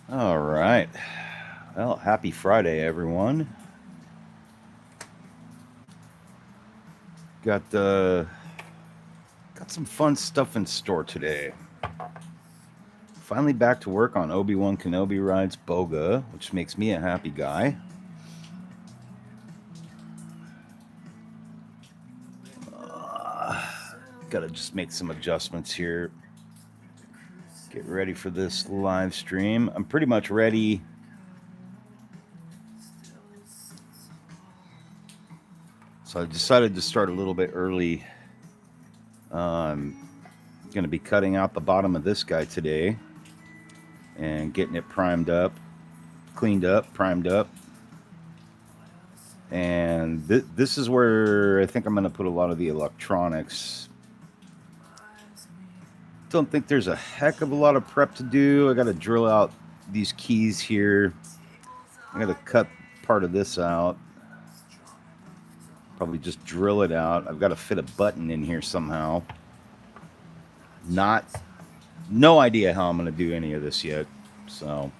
All right. Well, happy Friday, everyone. Got got some fun stuff in store today. Finally back to work on Obi Wan Kenobi rides Boga, which makes me a happy guy. Uh, Gotta just make some adjustments here. Get ready for this live stream. I'm pretty much ready. So I decided to start a little bit early. I'm going to be cutting out the bottom of this guy today and getting it primed up, cleaned up, primed up. And this is where I think I'm going to put a lot of the electronics. Don't think there's a heck of a lot of prep to do. I got to drill out these keys here. I got to cut part of this out. Probably just drill it out. I've got to fit a button in here somehow. No idea how I'm going to do any of this yet. So I'm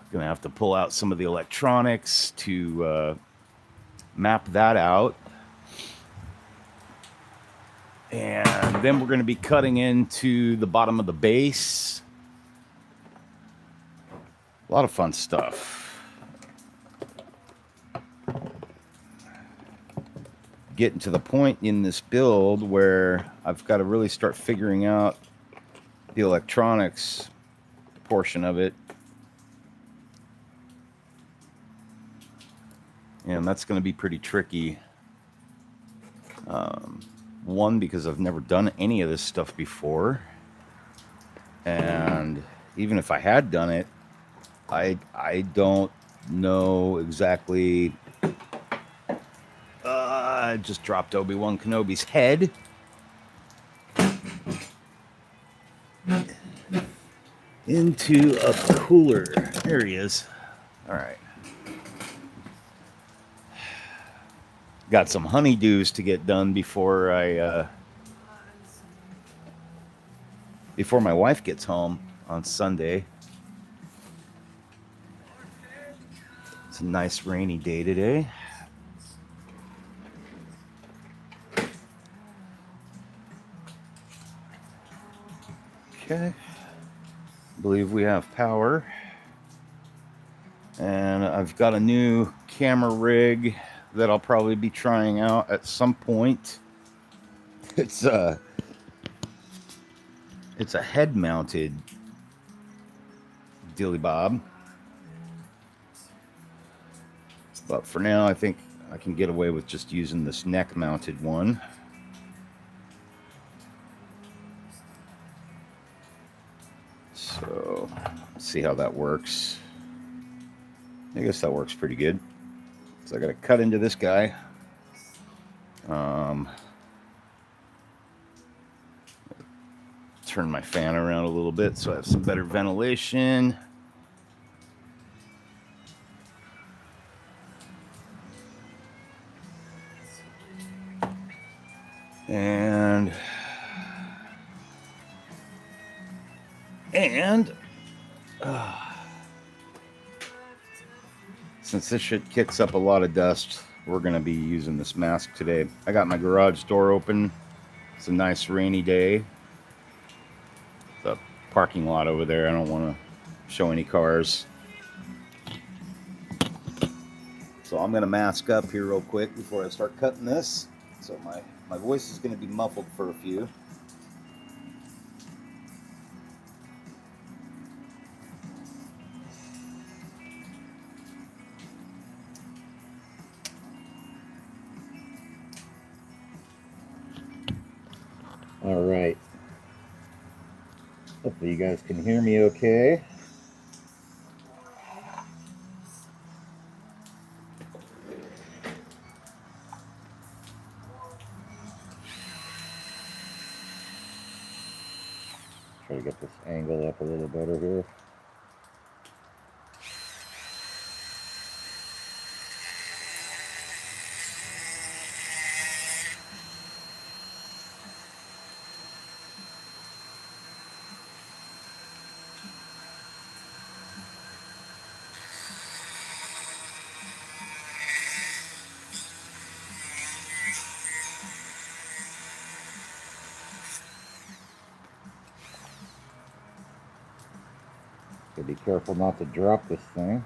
going to have to pull out some of the electronics to map that out. And then we're going to be cutting into the bottom of the base. A lot of fun stuff. Getting to the point in this build where I've got to really start figuring out the electronics portion of it. And that's going to be pretty tricky. One, because I've never done any of this stuff before. And even if I had done it, I don't know exactly. I just dropped Obi Wan Kenobi's head. Into a cooler. There he is. All right. Got some honeydews to get done before before my wife gets home on Sunday. It's a nice rainy day today. Okay. I believe we have power. And I've got a new camera rig that I'll probably be trying out at some point. It's a head mounted dilly bob. But for now, I think I can get away with just using this neck mounted one. So let's see how that works. I guess that works pretty good. So I got to cut into this guy. Turn my fan around a little bit so I have some better ventilation. And since this shit kicks up a lot of dust, we're going to be using this mask today. I got my garage door open. It's a nice rainy day. The parking lot over there, I don't want to show any cars. So I'm going to mask up here real quick before I start cutting this. So my voice is going to be muffled for a few. All right. Hopefully you guys can hear me okay. Try to get this angle up a little better here. So be careful not to drop this thing.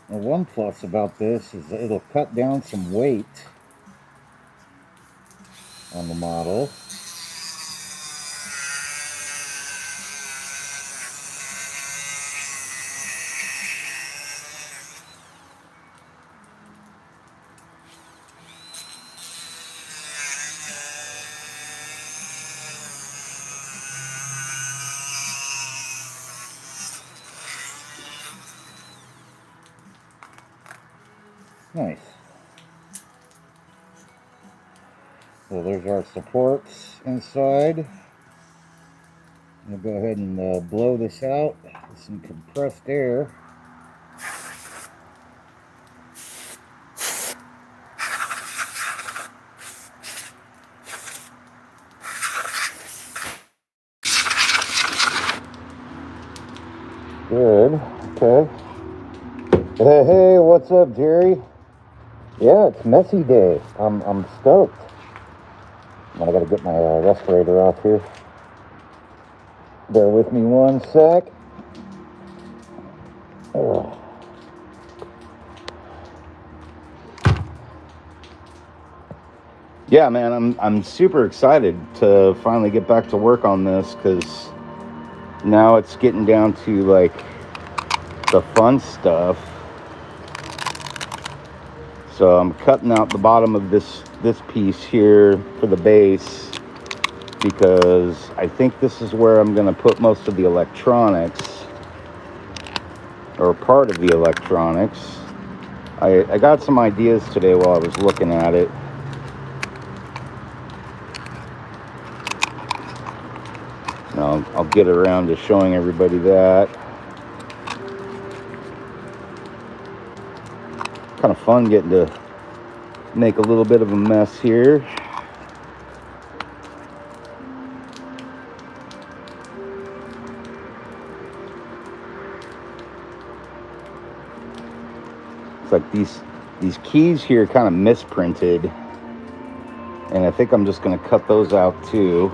Now, one plus about this is that it'll cut down some weight on the model. Nice. So there's our supports inside. I'm going to go ahead and blow this out with some compressed air. Good. Okay. Hey, what's up, Jerry? Yeah, it's messy day. I'm stoked. I gotta get my respirator off here. Bear with me one sec. Ugh. Yeah, man, I'm super excited to finally get back to work on this, because now it's getting down to like the fun stuff. So I'm cutting out the bottom of this piece here for the base, because I think this is where I'm going to put most of the electronics, or part of the electronics. I got some ideas today while I was looking at it. I'll get around to showing everybody that. Kind of fun getting to make a little bit of a mess here. It's like these keys here kind of misprinted, and I think I'm just going to cut those out too.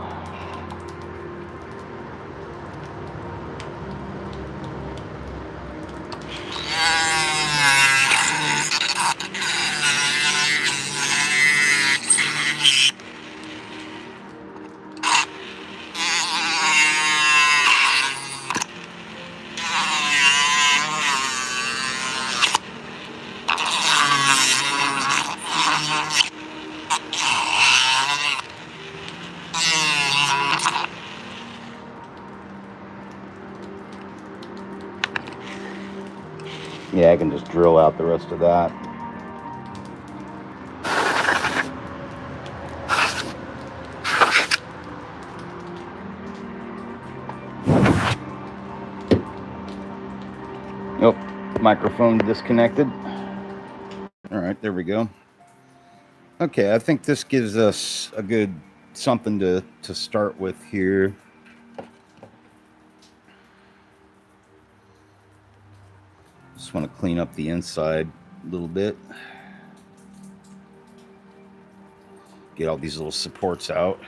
Yeah, I can just drill out the rest of that. Oh, microphone disconnected. All right, there we go. Okay, I think this gives us a good something to start with here. Just want to clean up the inside a little bit. Get all these little supports out.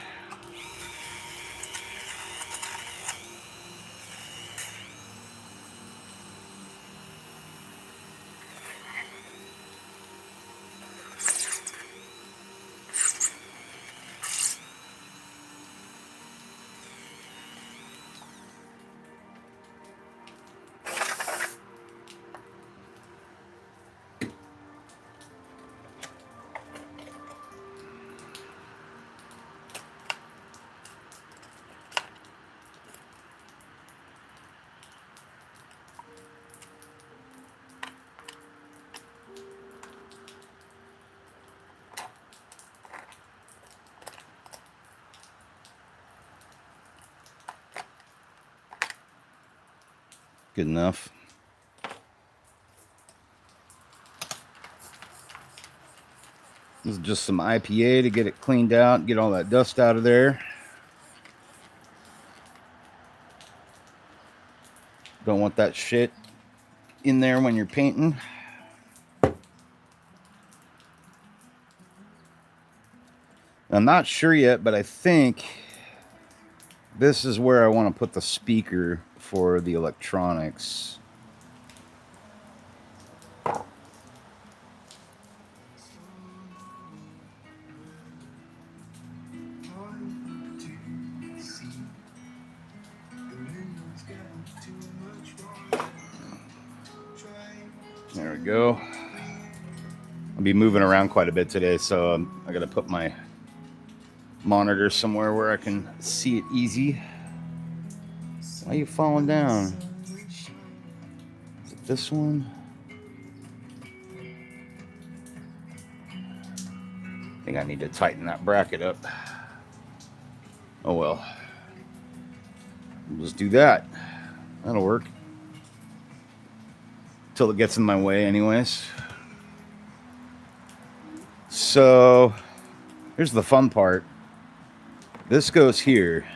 Good enough. This is just some IPA to get it cleaned out, get all that dust out of there. Don't want that shit in there when you're painting. I'm not sure yet, but I think this is where I want to put the speaker for the electronics. There we go. I'll be moving around quite a bit today, so I got to put my monitor somewhere where I can see it easy. Why are you falling down? Is it this one? I think I need to tighten that bracket up. Oh well. We'll just do that. That'll work. Till it gets in my way anyways. So here's the fun part. This goes here.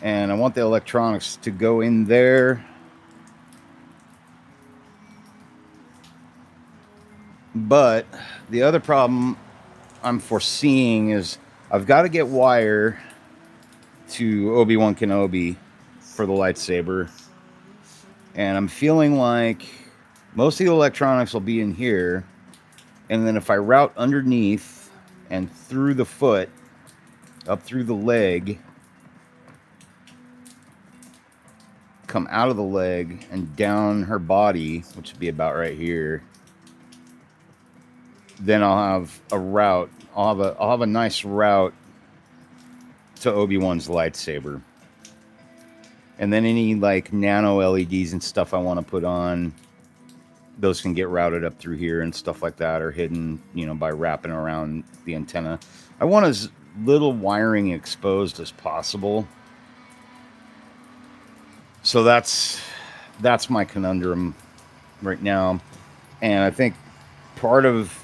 And I want the electronics to go in there. But the other problem I'm foreseeing is I've got to get wire to Obi Wan Kenobi for the lightsaber. And I'm feeling like most of the electronics will be in here. And then if I route underneath and through the foot, up through the leg, come out of the leg and down her body, which would be about right here, then I'll have a route. I'll have a nice route to Obi-Wan's lightsaber. And then any like nano LEDs and stuff I want to put on, those can get routed up through here and stuff like that, or hidden, by wrapping around the antenna. I want as little wiring exposed as possible. So that's my conundrum right now. And I think part of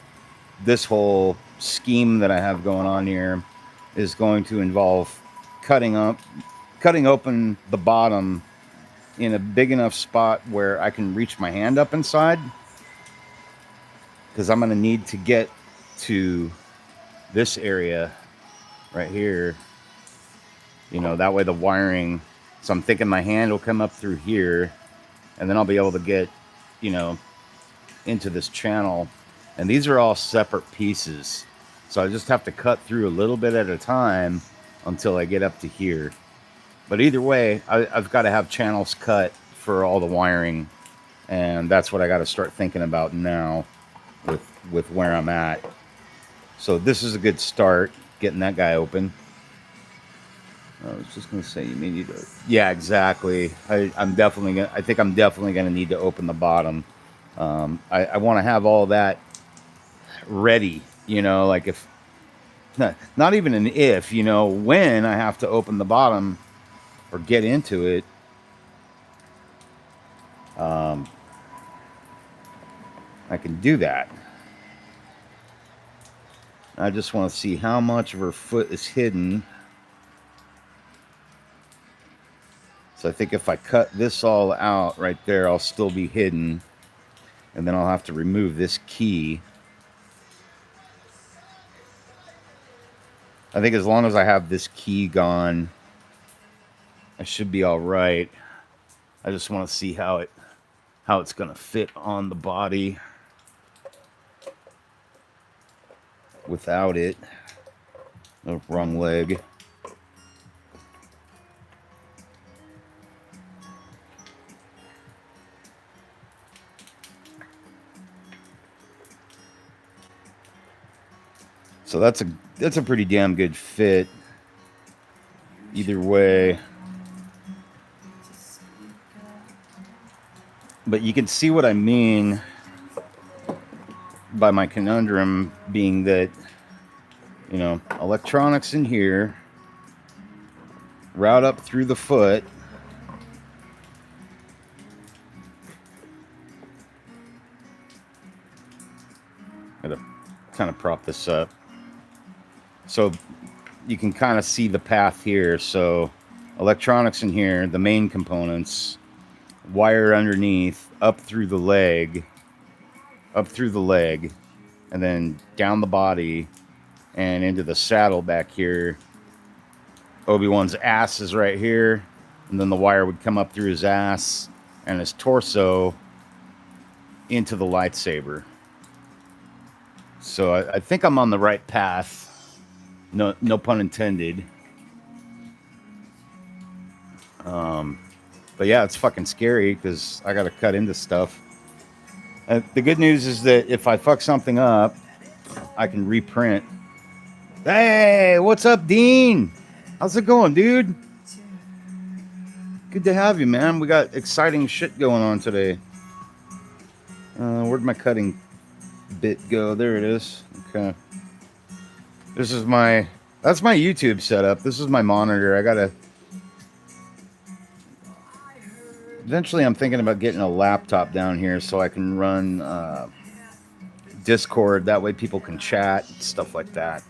this whole scheme that I have going on here is going to involve cutting open the bottom in a big enough spot where I can reach my hand up inside, because I'm going to need to get to this area right here, that way the wiring, so I'm thinking my hand will come up through here, and then I'll be able to get into this channel. And these are all separate pieces, so I just have to cut through a little bit at a time until I get up to here. But either way, I've got to have channels cut for all the wiring, and that's what I got to start thinking about now with where I'm at. So this is a good start, getting that guy open. I was just going to say, you need to... Yeah, exactly. I think I'm definitely going to need to open the bottom. I want to have all that ready, you know, like if, not even an if, you know, when I have to open the bottom or get into it, I can do that. I just want to see how much of her foot is hidden. So I think if I cut this all out right there, I'll still be hidden. And then I'll have to remove this key. I think as long as I have this key gone, I should be all right. I just want to see how it's going to fit on the body without it. Oh, wrong leg. So that's a pretty damn good fit. Either way. But you can see what I mean by my conundrum being that, you know, electronics in here, route up through the foot. Gotta kind of prop this up so you can kind of see the path here. So electronics in here, the main components, wire underneath, up through the leg, and then down the body and into the saddle back here. Obi-Wan's ass is right here, and then the wire would come up through his ass and his torso into the lightsaber. So I think I'm on the right path. No pun intended. But yeah, it's fucking scary because I got to cut into stuff. The good news is that if I fuck something up, I can reprint. Hey, what's up, Dean? How's it going, dude? Good to have you, man. We got exciting shit going on today. Where'd my cutting bit go? There it is. Okay. That's my YouTube setup. This is my monitor. Eventually I'm thinking about getting a laptop down here so I can run Discord. That way people can chat, stuff like that.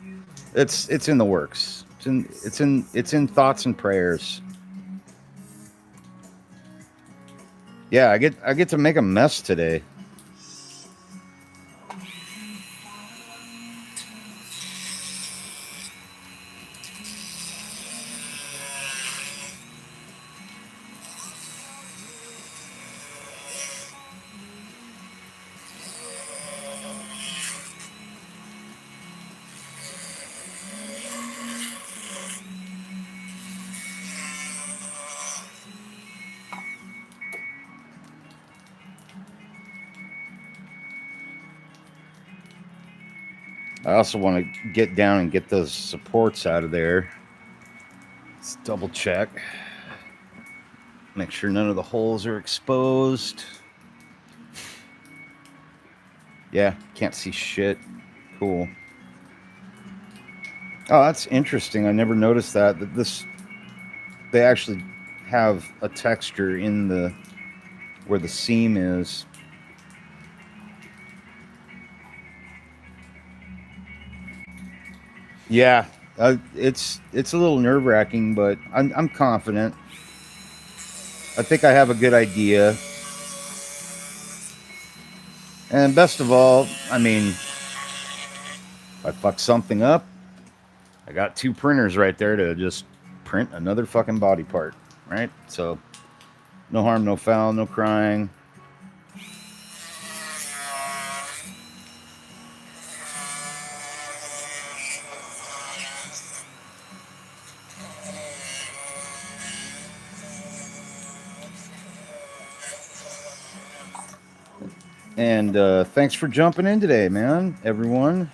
It's in the works. It's in thoughts and prayers. Yeah, I get to make a mess today. I also want to get down and get those supports out of there. Let's double check. Make sure none of the holes are exposed. Yeah, can't see shit. Cool. Oh, that's interesting. I never noticed that they actually have a texture in where the seam is. Yeah, it's a little nerve-wracking, but I'm confident. I think I have a good idea. And best of all, I mean, if I fuck something up, I got 2 printers right there to just print another fucking body part, right? So no harm, no foul, no crying. And thanks for jumping in today, man, everyone.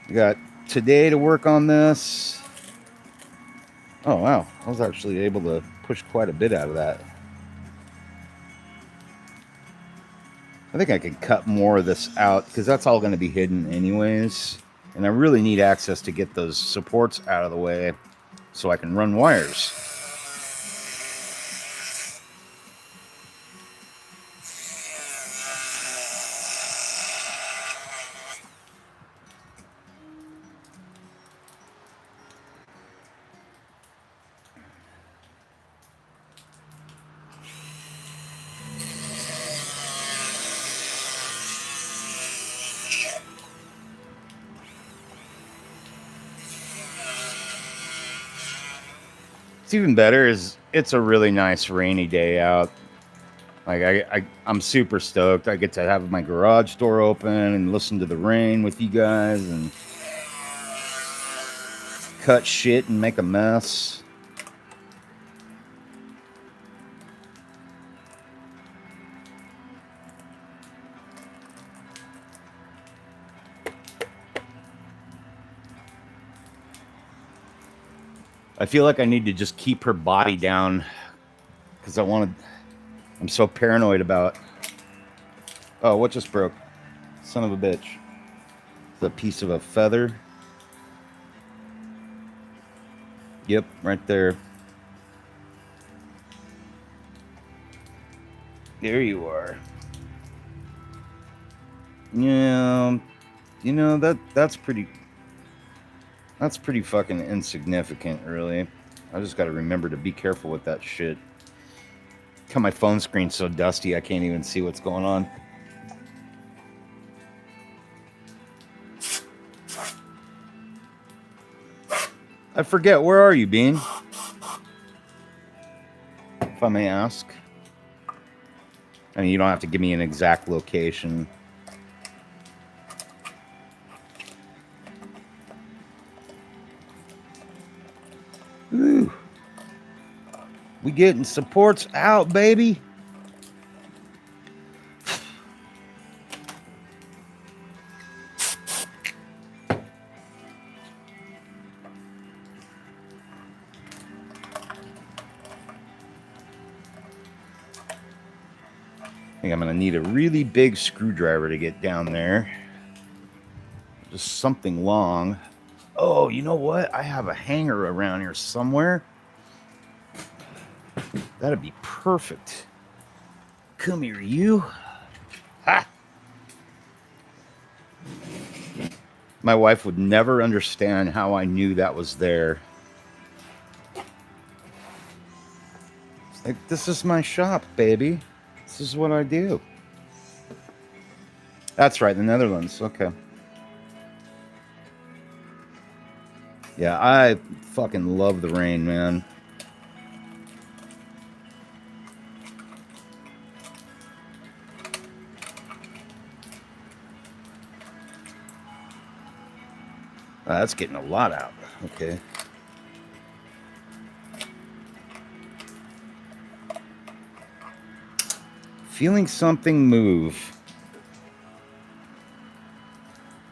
We got today to work on this. Oh, wow. I was actually able to push quite a bit out of that. I think I could cut more of this out because that's all going to be hidden anyways. And I really need access to get those supports out of the way so I can run wires. What's even better is it's a really nice rainy day out. Like I'm super stoked. I get to have my garage door open and listen to the rain with you guys and cut shit and make a mess. I feel like I need to just keep her body down because I'm so paranoid about. Oh, what just broke? Son of a bitch. It's a piece of a feather. Yep, right there. There you are. Yeah, you know that's pretty fucking insignificant, really. I just got to remember to be careful with that shit. God, my phone screen's so dusty I can't even see what's going on. I forget, where are you, Bean? If I may ask. I mean, you don't have to give me an exact location. Ooh. We getting supports out, baby. I think I'm going to need a really big screwdriver to get down there. Just something long. Oh, you know what? I have a hanger around here somewhere. That'd be perfect. Come here, you. Ha! My wife would never understand how I knew that was there. It's like, this is my shop, baby. This is what I do. That's right, the Netherlands. Okay. Yeah, I fucking love the rain, man. That's getting a lot out. Okay. Feeling something move.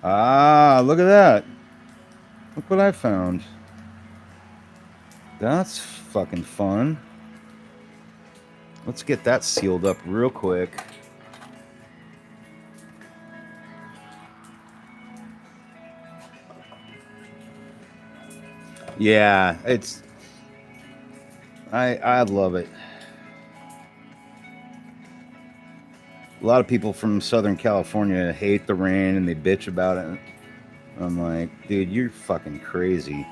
Ah, look at that. Look what I found. That's fucking fun. Let's get that sealed up real quick. Yeah, it's... I love it. A lot of people from Southern California hate the rain and they bitch about it. I'm like, dude, you're fucking crazy.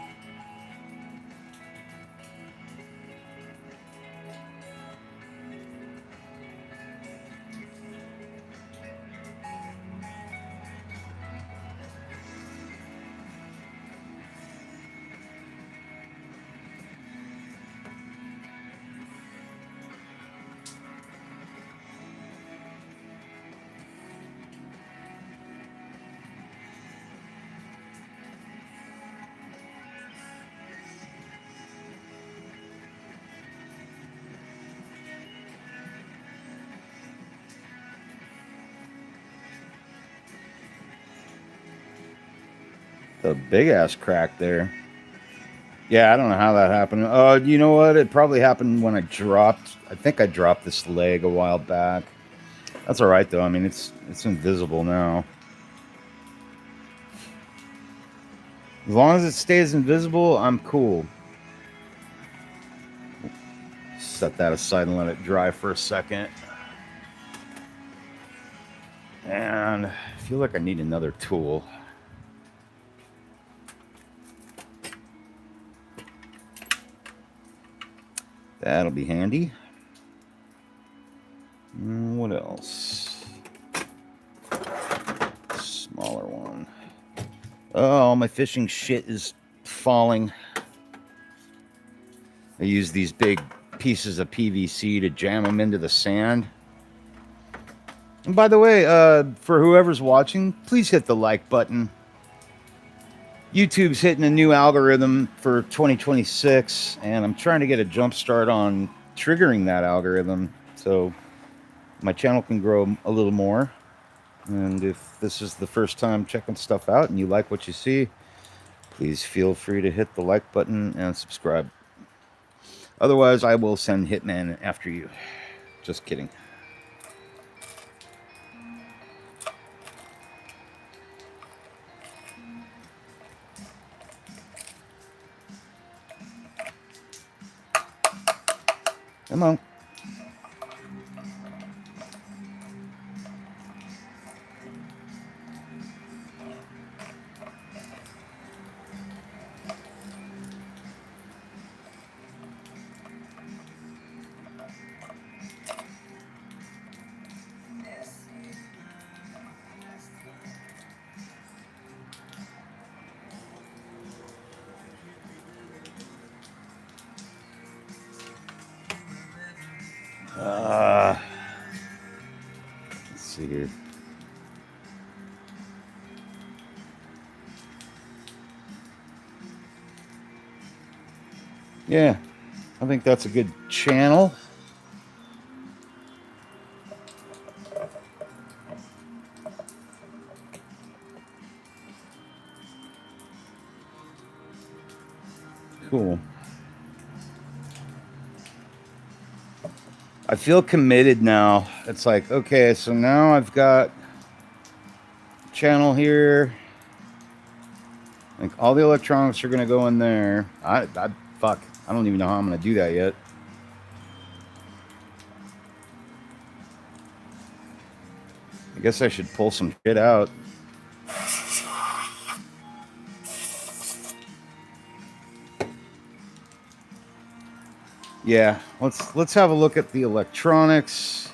A big ass crack there. Yeah, I don't know how that happened. Oh, you know what? It probably happened when I think I dropped this leg a while back. That's all right though. I mean, it's invisible now. As long as it stays invisible, I'm cool. Set that aside and let it dry for a second. And I feel like I need another tool. That'll be handy. What else? Smaller one. Oh, my fishing shit is falling. I use these big pieces of PVC to jam them into the sand. And by the way, for whoever's watching, please hit the like button. YouTube's hitting a new algorithm for 2026, and I'm trying to get a jump start on triggering that algorithm so my channel can grow a little more. And if this is the first time checking stuff out and you like what you see, please feel free to hit the like button and subscribe. Otherwise, I will send Hitman after you. Just kidding. Come on. Let's see here. Yeah, I think that's a good channel. Cool. I feel committed now. It's like, okay, so now I've got channel here. Like all the electronics are gonna go in there. Fuck. I don't even know how I'm gonna do that yet. I guess I should pull some shit out. Yeah, let's have a look at the electronics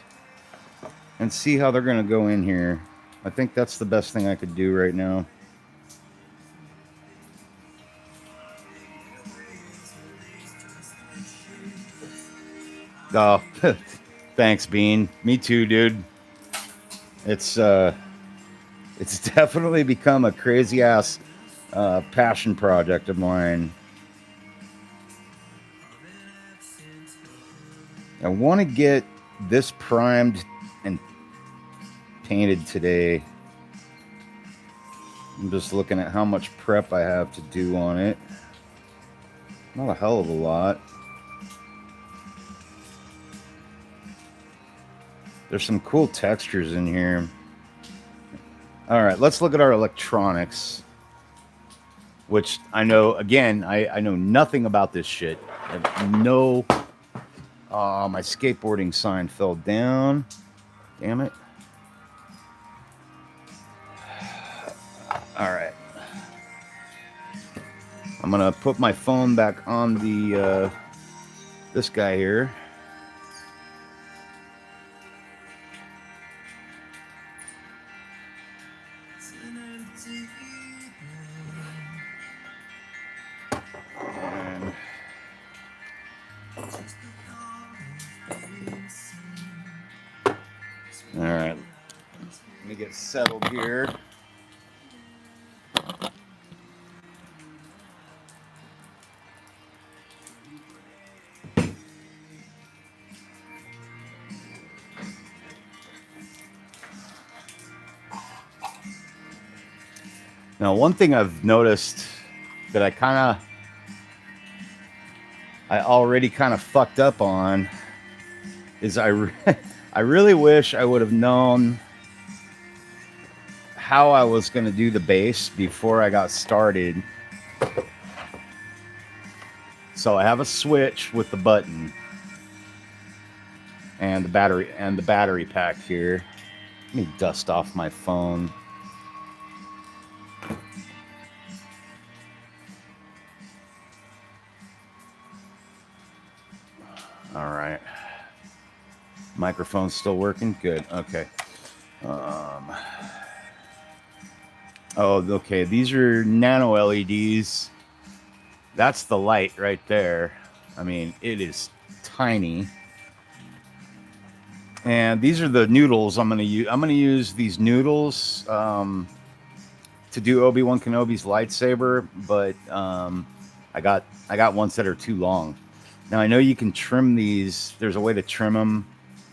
and see how they're gonna go in here. I think that's the best thing I could do right now. Oh, thanks, Bean. Me too, dude. It's definitely become a crazy ass passion project of mine. I want to get this primed and painted today. I'm just looking at how much prep I have to do on it. Not a hell of a lot. There's some cool textures in here. All right, let's look at our electronics, which I know, again, I know nothing about this shit. I have no... Oh, my skateboarding sign fell down. Damn it. All right. I'm going to put my phone back on the this guy here. All right, let me get settled here. Now, one thing I've noticed that I already kind of fucked up on is I I really wish I would have known how I was going to do the base before I got started. So I have a switch with the button and the battery pack here. Let me dust off my phone. All right. Microphone's still working? Good. Okay. Oh, okay. These are nano LEDs. That's the light right there. I mean, it is tiny. And these are the noodles I'm going to use. I'm going to use these noodles to do Obi Wan Kenobi's lightsaber, but I got ones that are too long. Now I know you can trim these. There's a way to trim them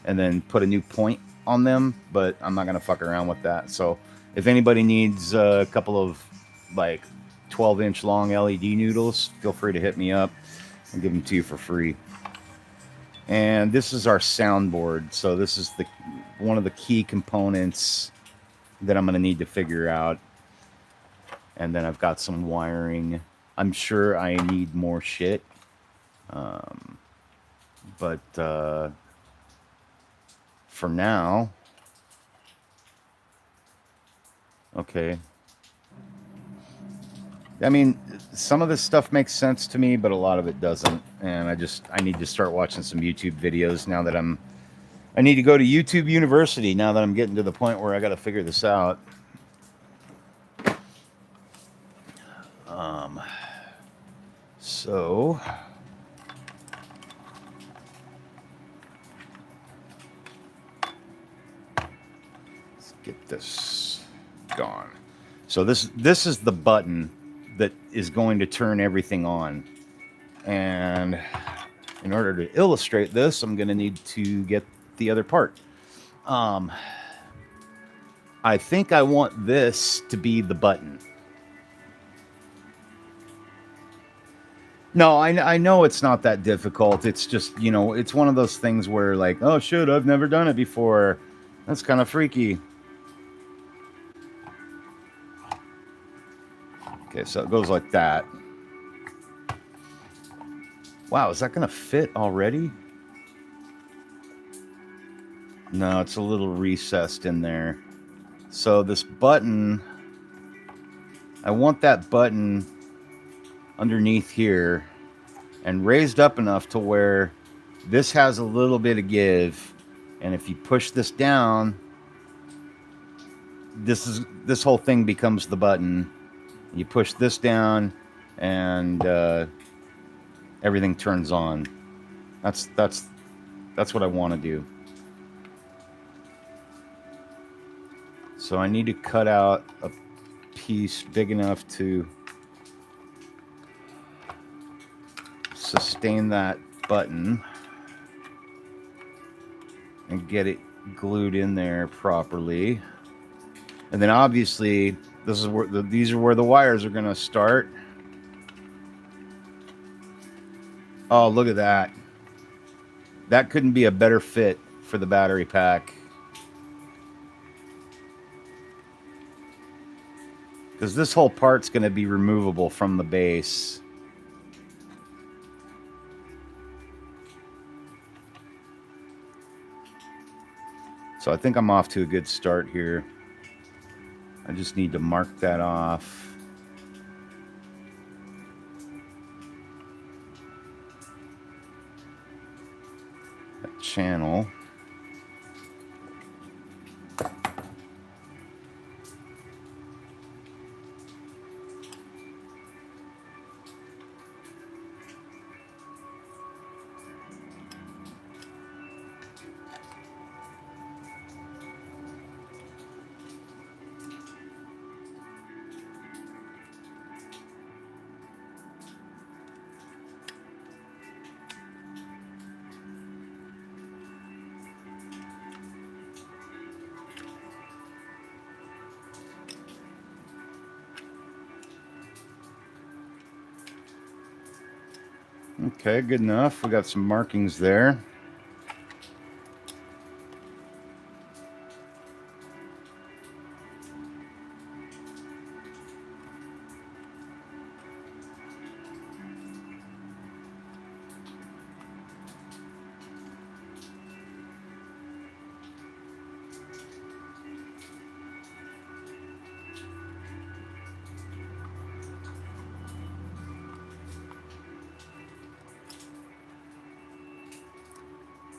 and then put a new point on them, but I'm not gonna fuck around with that. So if anybody needs a couple of like 12-inch long LED noodles, feel free to hit me up. I'll give them to you for free. And this is our soundboard. So this is one of the key components that I'm gonna need to figure out. And then I've got some wiring. I'm sure I need more shit. But for now, okay. I mean, some of this stuff makes sense to me, but a lot of it doesn't. And I need to start watching some YouTube videos now that I need to go to YouTube University now that I'm getting to the point where I got to figure this out. So let's get this gone. So this is the button that is going to turn everything on. And in order to illustrate this, I'm going to need to get the other part. I think I want this to be the button. No, I know it's not that difficult. It's just, you know, it's one of those things where like, oh shit, I've never done it before. That's kind of freaky. Okay, so it goes like that. Wow, is that going to fit already? No, it's a little recessed in there. So this button, I want that button underneath here and raised up enough to where this has a little bit of give. And if you push this down, this whole thing becomes the button. You push this down and everything turns on. That's what I want to do. So I need to cut out a piece big enough to sustain that button and get it glued in there properly. And then obviously this is where these are where the wires are going to start. Oh, look at that. That couldn't be a better fit for the battery pack. Because this whole part's going to be removable from the base. So I think I'm off to a good start here. I just need to mark that off. That channel. Okay, good enough. We got some markings there.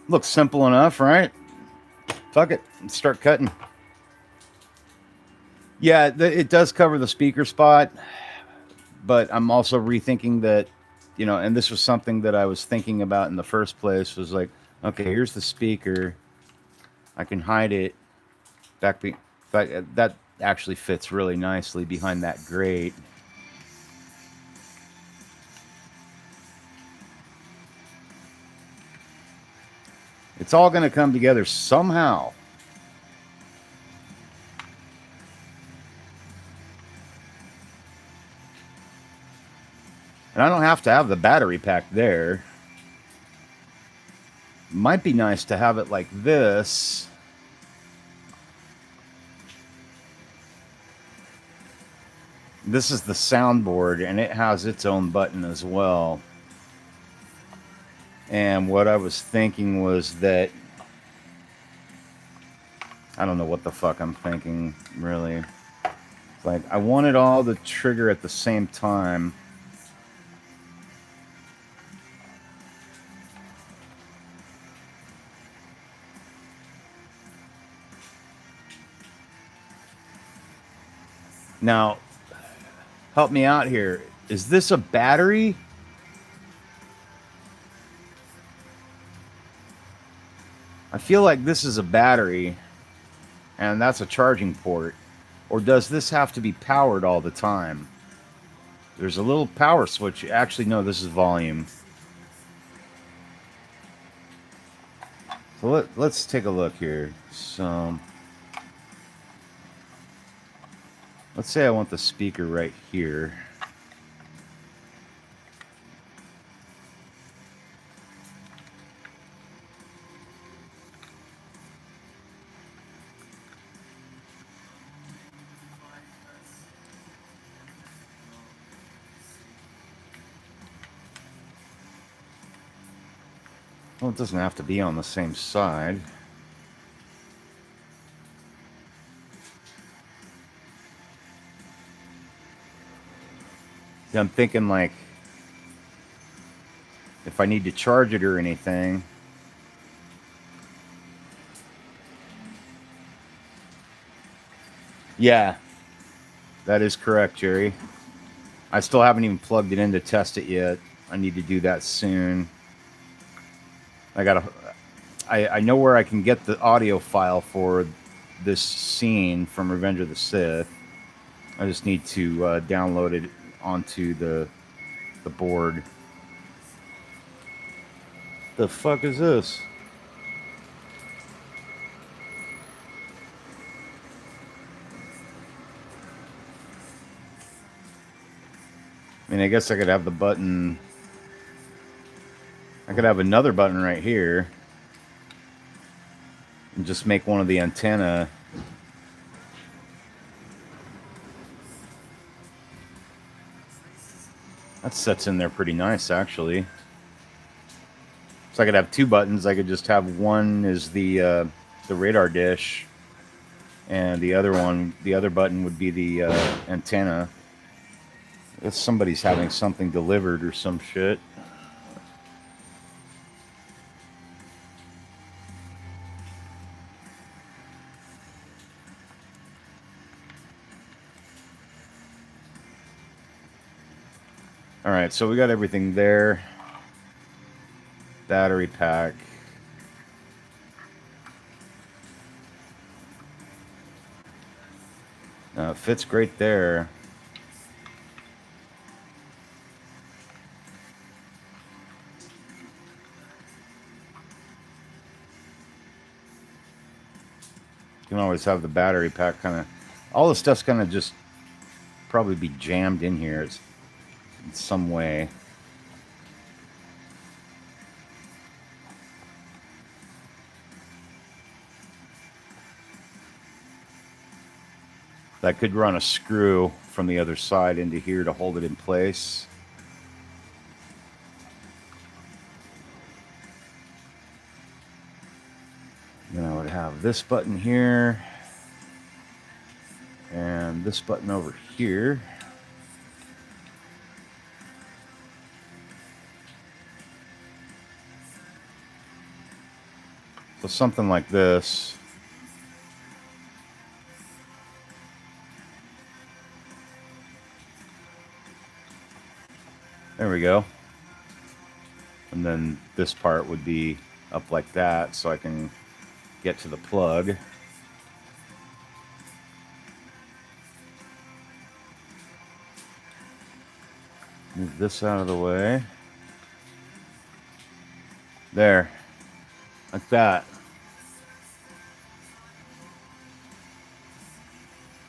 Looks simple enough, right? Fuck it. Let's start cutting. Yeah, it does cover the speaker spot, but I'm also rethinking that, you know, and this was something that I was thinking about in the first place, was like, okay, here's the speaker. I can hide it back. That actually fits really nicely behind that grate. It's all going to come together somehow. And I don't have to have the battery pack there. Might be nice to have it like this. This is the soundboard, and it has its own button as well. And what I was thinking was that, I don't know what the fuck I'm thinking, really. Like, I wanted all the trigger at the same time. Now, help me out here. Is this a battery? I feel like this is a battery, and that's a charging port. Or does this have to be powered all the time? There's a little power switch. Actually, no, this is volume. So let's take a look here. So, let's say I want the speaker right here. Well, it doesn't have to be on the same side. Yeah, I'm thinking like, if I need to charge it or anything. Yeah, that is correct, Jerry. I still haven't even plugged it in to test it yet. I need to do that soon. I know where I can get the audio file for this scene from Revenge of the Sith. I just need to download it onto the board. The fuck is this? I mean, I guess I could have the button. I could have another button right here. And just make one of the antenna. That sets in there pretty nice, actually. So I could have two buttons. I could just have one is the radar dish, and the other button would be the antenna. If somebody's having something delivered or some shit. All right, so we got everything there. Battery pack. It fits great there. You can always have the battery pack kind of... All the stuff's going to just probably be jammed in here in some way. I could run a screw from the other side into here to hold it in place. Then I would have this button here and this button over here. So something like this. There we go. And then this part would be up like that, so I can get to the plug. Move this out of the way. There. Like that.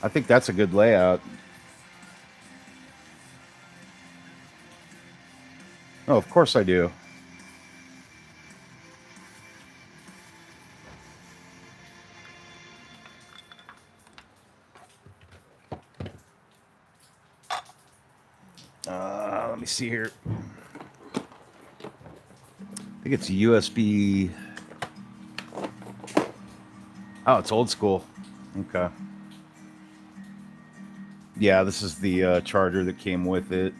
I think that's a good layout. Oh, of course I do. Let me see here. I think it's a USB. Oh, it's old school. Okay. Yeah, this is the charger that came with it.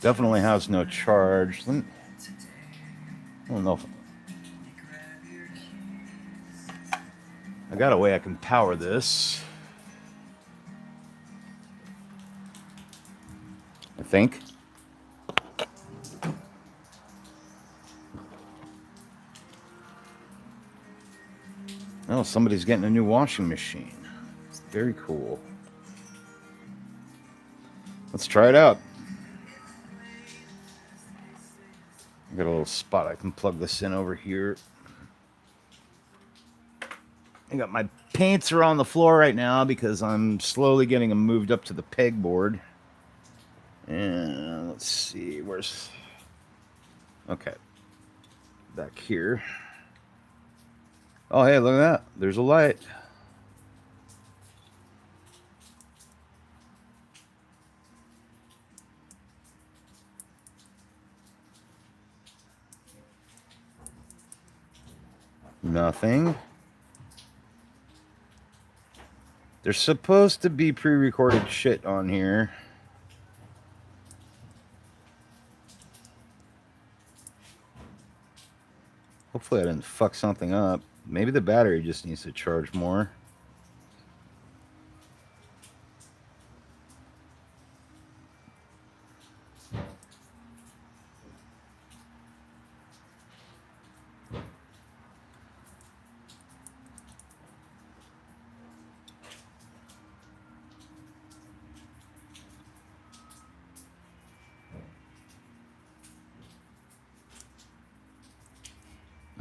Definitely has no charge. I don't know if I got a way I can power this. I think. Oh, somebody's getting a new washing machine. Very cool. Let's try it out. I got a little spot I can plug this in over here. I got my paints are on the floor right now because I'm slowly getting them moved up to the pegboard. And let's see, where's... Okay. Back here. Oh, hey, look at that. There's a light. Nothing. There's supposed to be pre-recorded shit on here. Hopefully I didn't fuck something up. Maybe the battery just needs to charge more.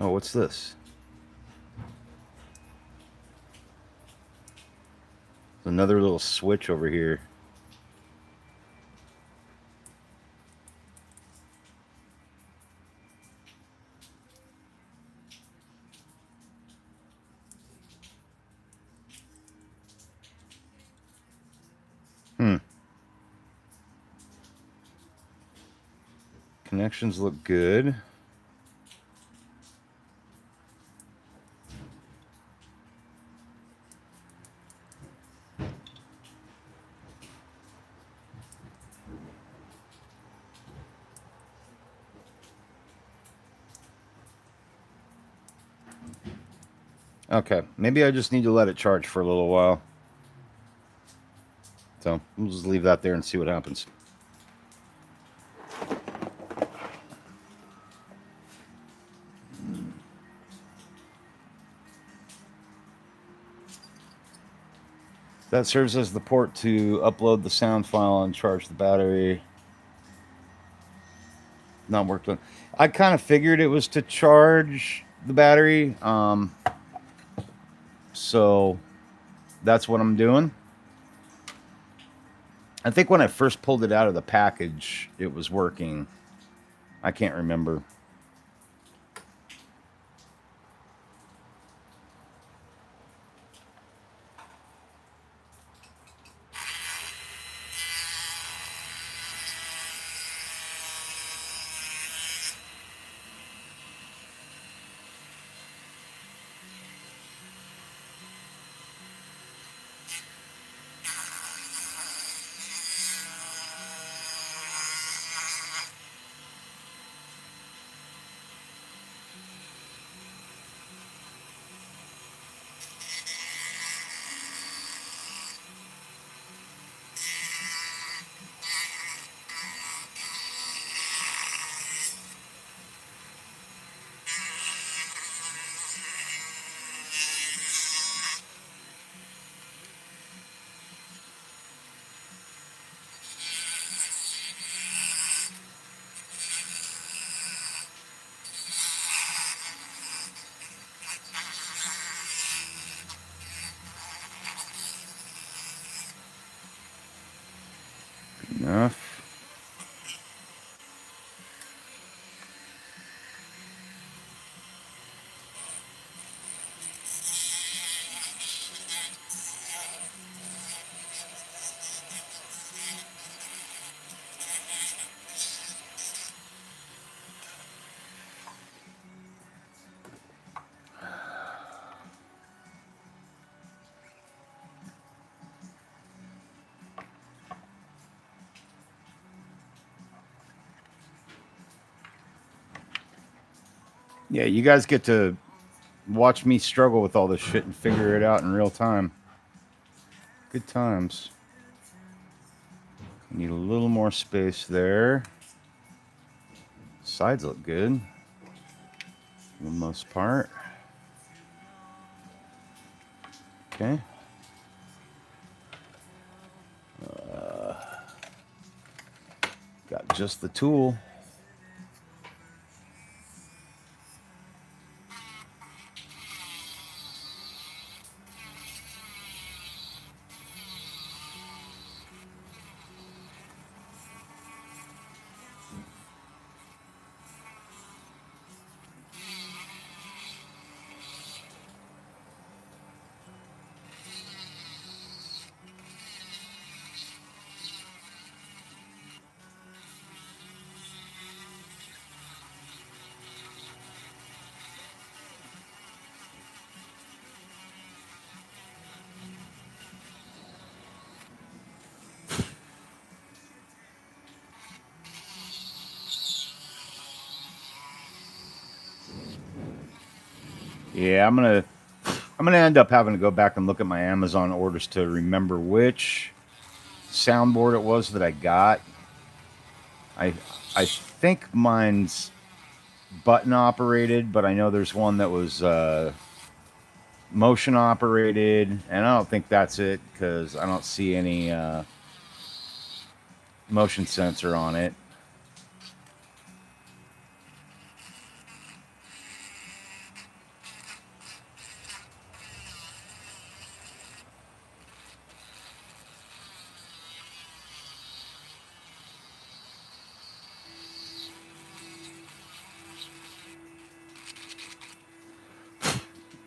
Oh, what's this? Another little switch over here. Connections look good. Okay, maybe I just need to let it charge for a little while. So we'll just leave that there and see what happens. That serves as the port to upload the sound file and charge the battery. Not worked on. I kind of figured it was to charge the battery. So that's what I'm doing. I think when I first pulled it out of the package, it was working. I can't remember. enough. Yeah, you guys get to watch me struggle with all this shit and figure it out in real time. Good times. Need a little more space there. Sides look good for the most part. Okay. Got just the tool. Yeah, I'm gonna end up having to go back and look at my Amazon orders to remember which soundboard it was that I got. I think mine's button operated, but I know there's one that was motion operated, and I don't think that's it because I don't see any motion sensor on it.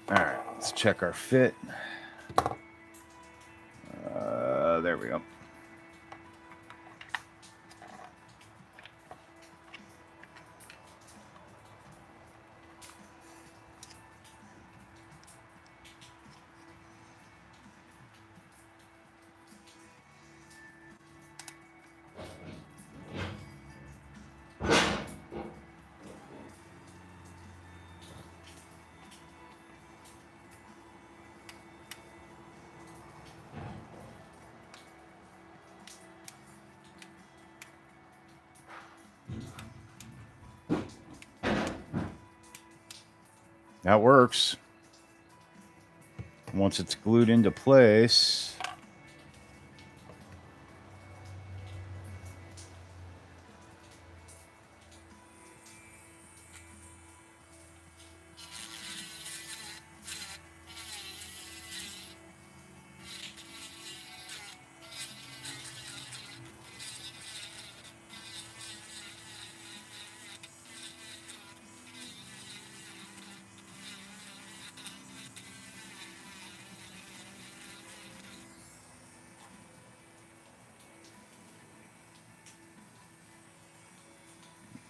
All right, let's check our fit. There we go. That works. Once it's glued into place,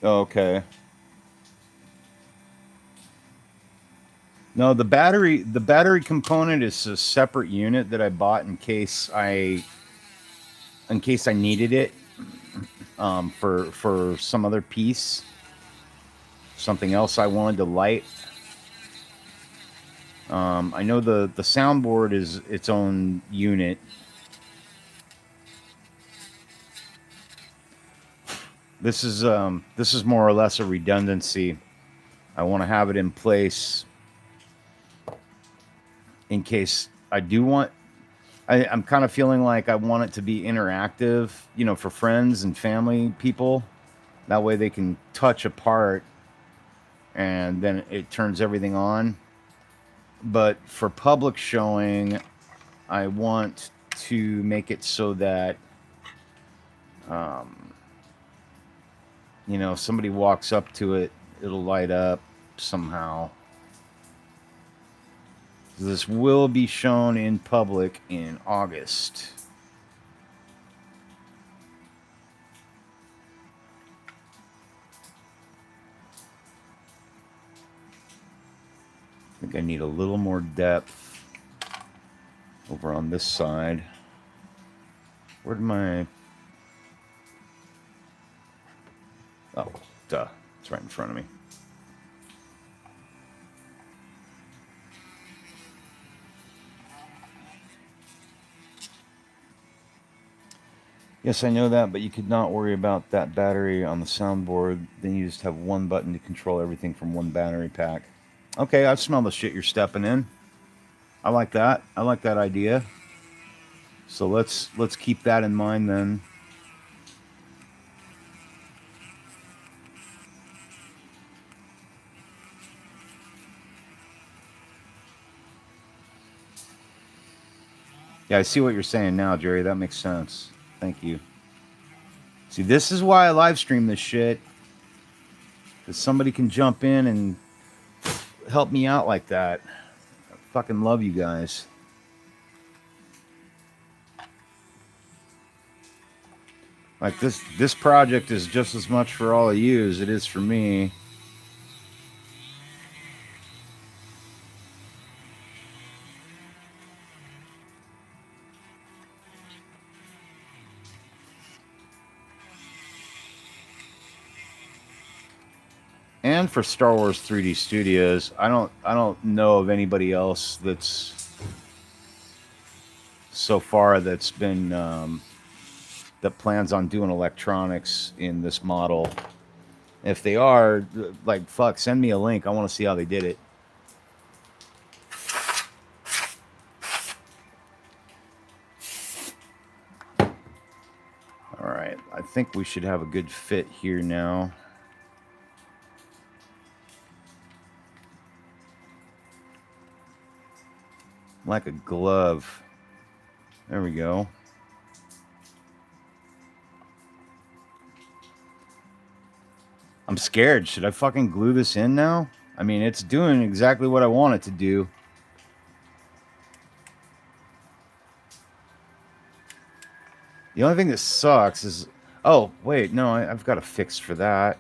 okay. No, the battery component is a separate unit that I bought in case I needed it for some other piece, something else I wanted to light. I know the soundboard is its own unit. This is more or less a redundancy. I want to have it in place in case I do want. I'm kind of feeling like I want it to be interactive, you know, for friends and family people. That way they can touch a part and then it turns everything on. But for public showing, I want to make it so that You know, if somebody walks up to it, it'll light up somehow. This will be shown in public in August. I think I need a little more depth over on this side. Where'd my... Oh, duh. It's right in front of me. Yes, I know that, but you could not worry about that battery on the soundboard. Then you just have one button to control everything from one battery pack. Okay, I smell the shit you're stepping in. I like that. I like that idea. So let's keep that in mind then. Yeah, I see what you're saying now, Jerry. That makes sense. Thank you. See, this is why I live stream this shit. Because somebody can jump in and help me out like that. I fucking love you guys. Like this project is just as much for all of you as it is for me. And for Star Wars 3D Studios, I don't know of anybody else that's so far that's been that plans on doing electronics in this model. If they are, like, fuck, send me a link. I want to see how they did it. All right, I think we should have a good fit here now. Like a glove. There we go. I'm scared. Should I fucking glue this in now? I mean, it's doing exactly what I want it to do. The only thing that sucks is... Oh, wait, no, I've got a fix for that.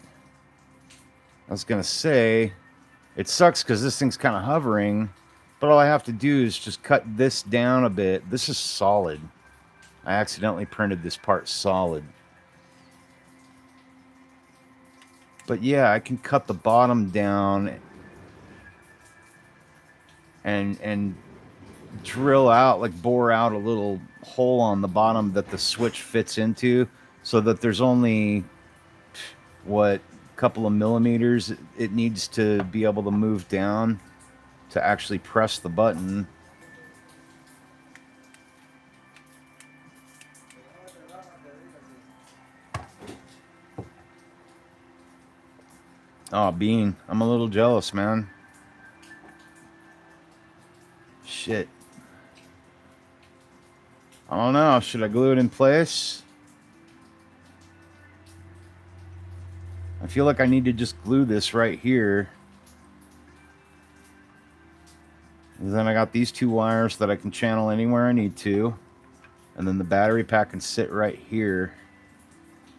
I was going to say, it sucks because this thing's kind of hovering, but all I have to do is just cut this down a bit. This is solid. I accidentally printed this part solid. But yeah, I can cut the bottom down and drill out, like bore out a little hole on the bottom that the switch fits into, so that there's only, what, a couple of millimeters it needs to be able to move down to actually press the button. Oh, Bean, I'm a little jealous, man. Shit. I don't know. Should I glue it in place? I feel like I need to just glue this right here. And then I got these two wires that I can channel anywhere I need to. And then the battery pack can sit right here.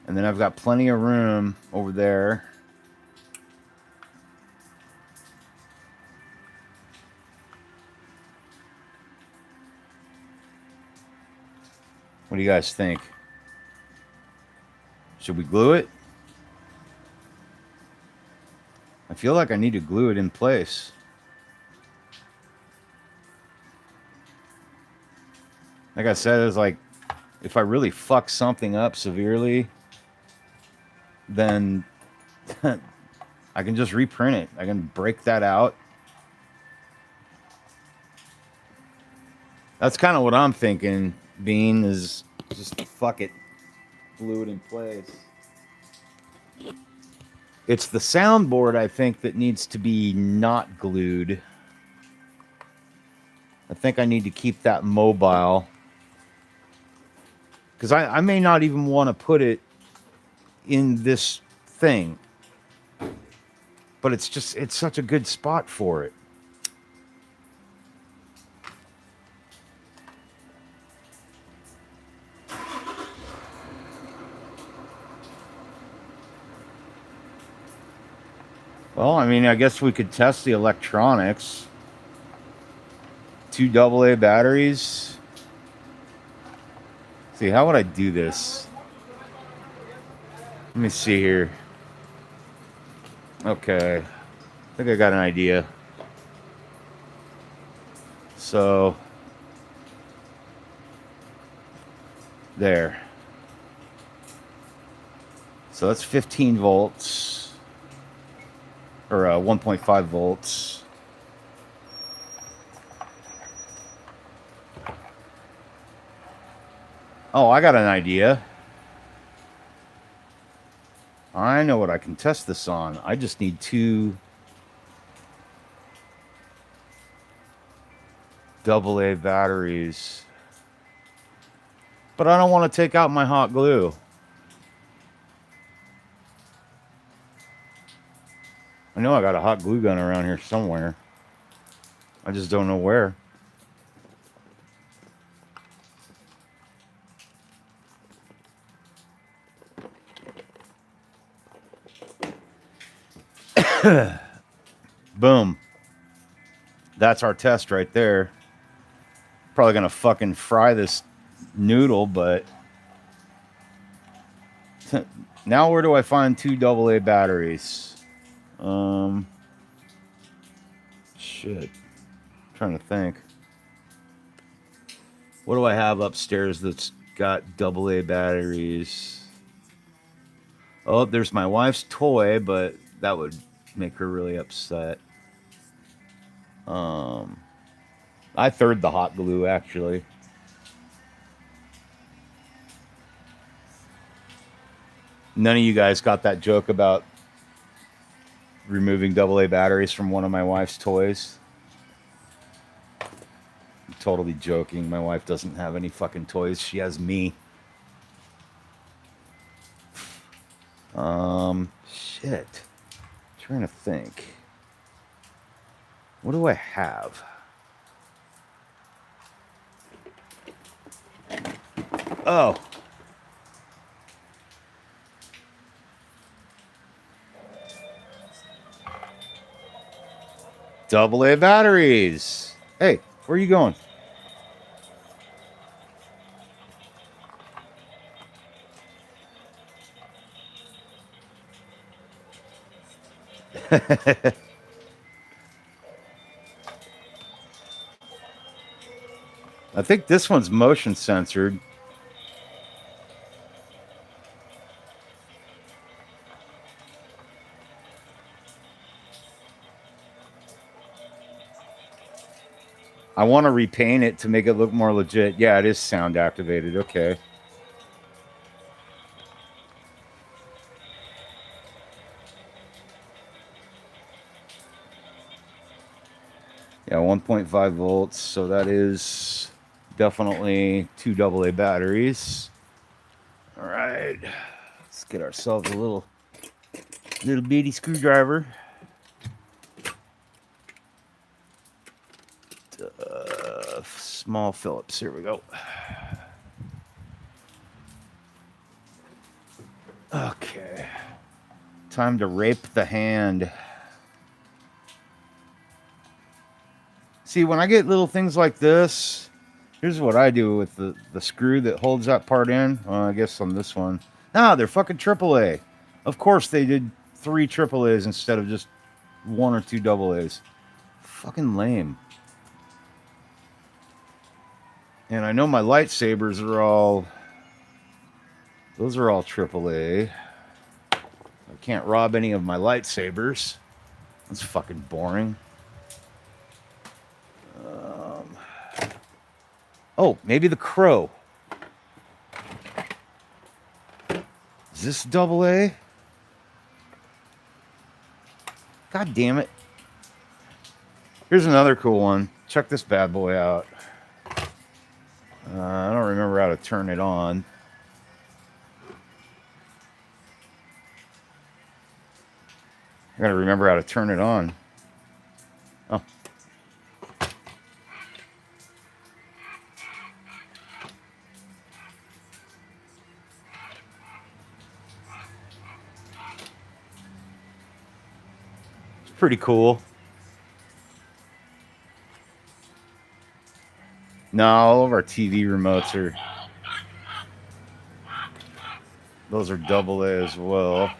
And then I've got plenty of room over there. What do you guys think? Should we glue it? I feel like I need to glue it in place. Like I said, it's like, if I really fuck something up severely, then I can just reprint it. I can break that out. That's kind of what I'm thinking, Bean, is just fuck it. Glue it in place. It's the soundboard, I think, that needs to be not glued. I think I need to keep that mobile. Because I may not even want to put it in this thing. But it's such a good spot for it. Well, I mean, I guess we could test the electronics. 2 AA batteries. See, how would I do this? Let me see here. Okay. I think I got an idea. So, there. So that's 15 volts. Or 1.5 volts. Oh, I got an idea. I know what I can test this on. I just need 2 AA batteries. But I don't want to take out my hot glue. I know I got a hot glue gun around here somewhere. I just don't know where. Boom. That's our test right there. Probably gonna fucking fry this noodle, but now where do I find 2 AA batteries? Shit. I'm trying to think. What do I have upstairs that's got AA batteries? Oh, there's my wife's toy, but that would make her really upset. I third the hot glue, actually. None of you guys got that joke about removing AA batteries from one of my wife's toys? I'm totally joking. My wife doesn't have any fucking toys. She has me. Shit. I'm trying to think. What do I have? Oh. AA batteries. Hey, where are you going? I think this one's motion censored. I want to repaint it to make it look more legit. Yeah, it is sound activated. Okay. Yeah, 1.5 volts. So that is definitely 2 AA batteries. All right. Let's get ourselves a little bitty screwdriver. Small Phillips. Here we go. Okay. Time to rape the hand. See, when I get little things like this, here's what I do with the screw that holds that part in. Well, I guess on this one. Nah, they're fucking AAA. Of course they did 3 AAAs instead of just 1 or 2 AAs. Fucking lame. And I know my lightsabers are all... Those are all AAA. I can't rob any of my lightsabers. That's fucking boring. Oh, maybe the crow. Is this AA? God damn it. Here's another cool one. Check this bad boy out. I don't remember how to turn it on. gotta remember how to turn it on. Oh. It's pretty cool. No, all of our TV remotes are... Those are AA as well.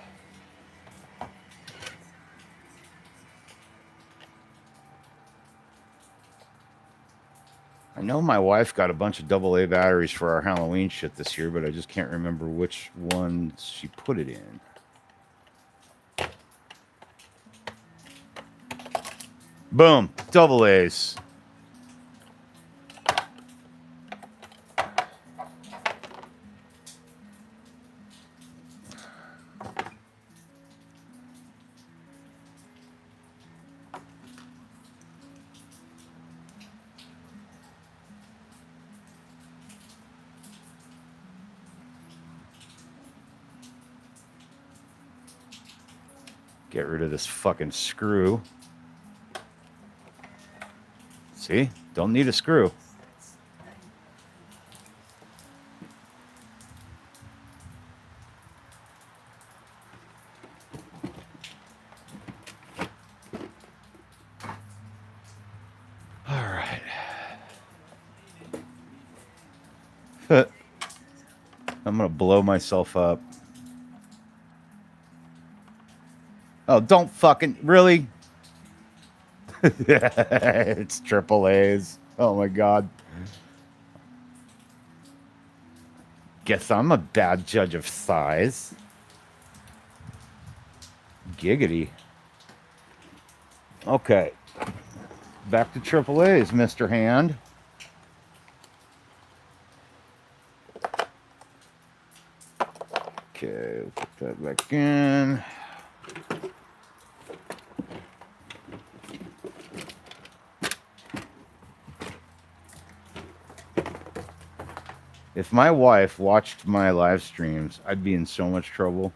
I know my wife got a bunch of AA batteries for our Halloween shit this year, but I just can't remember which ones she put it in. Boom. AA's. Get rid of this fucking screw. See? Don't need a screw. All right. I'm going to blow myself up. Oh, don't fucking... Really? It's AA's. Oh, my God. Guess I'm a bad judge of size. Giggity. Okay. Back to AA's, Mr. Hand. Okay, put that back in. If my wife watched my live streams, I'd be in so much trouble.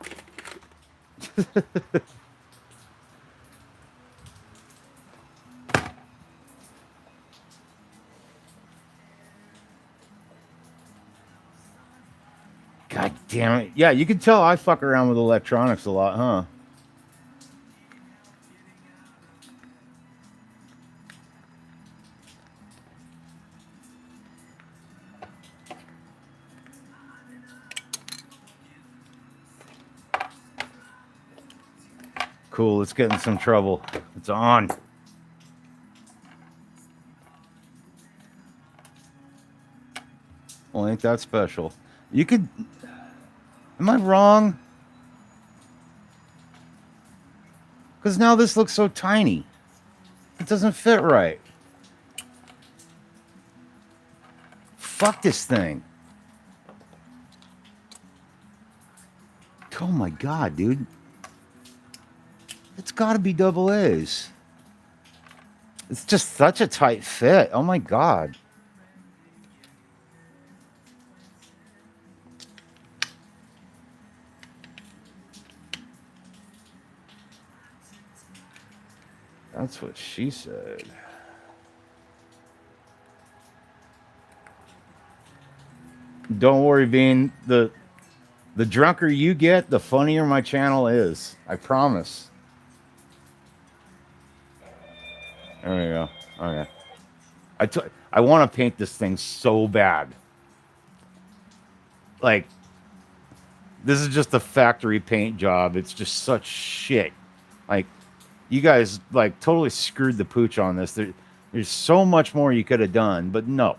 God damn it. Yeah, you can tell I fuck around with electronics a lot, huh? Cool, let's get in some trouble. It's on. Well, ain't that special. You could... Am I wrong? Because now this looks so tiny. It doesn't fit right. Fuck this thing. Oh my God, dude. It's got to be AA's. It's just such a tight fit. Oh my God. That's what she said. Don't worry, Bean. The drunker you get, the funnier my channel is. I promise. There we go. Okay. I want to paint this thing so bad. Like, this is just a factory paint job. It's just such shit. Like, you guys, like, totally screwed the pooch on this. There's so much more you could have done, but no.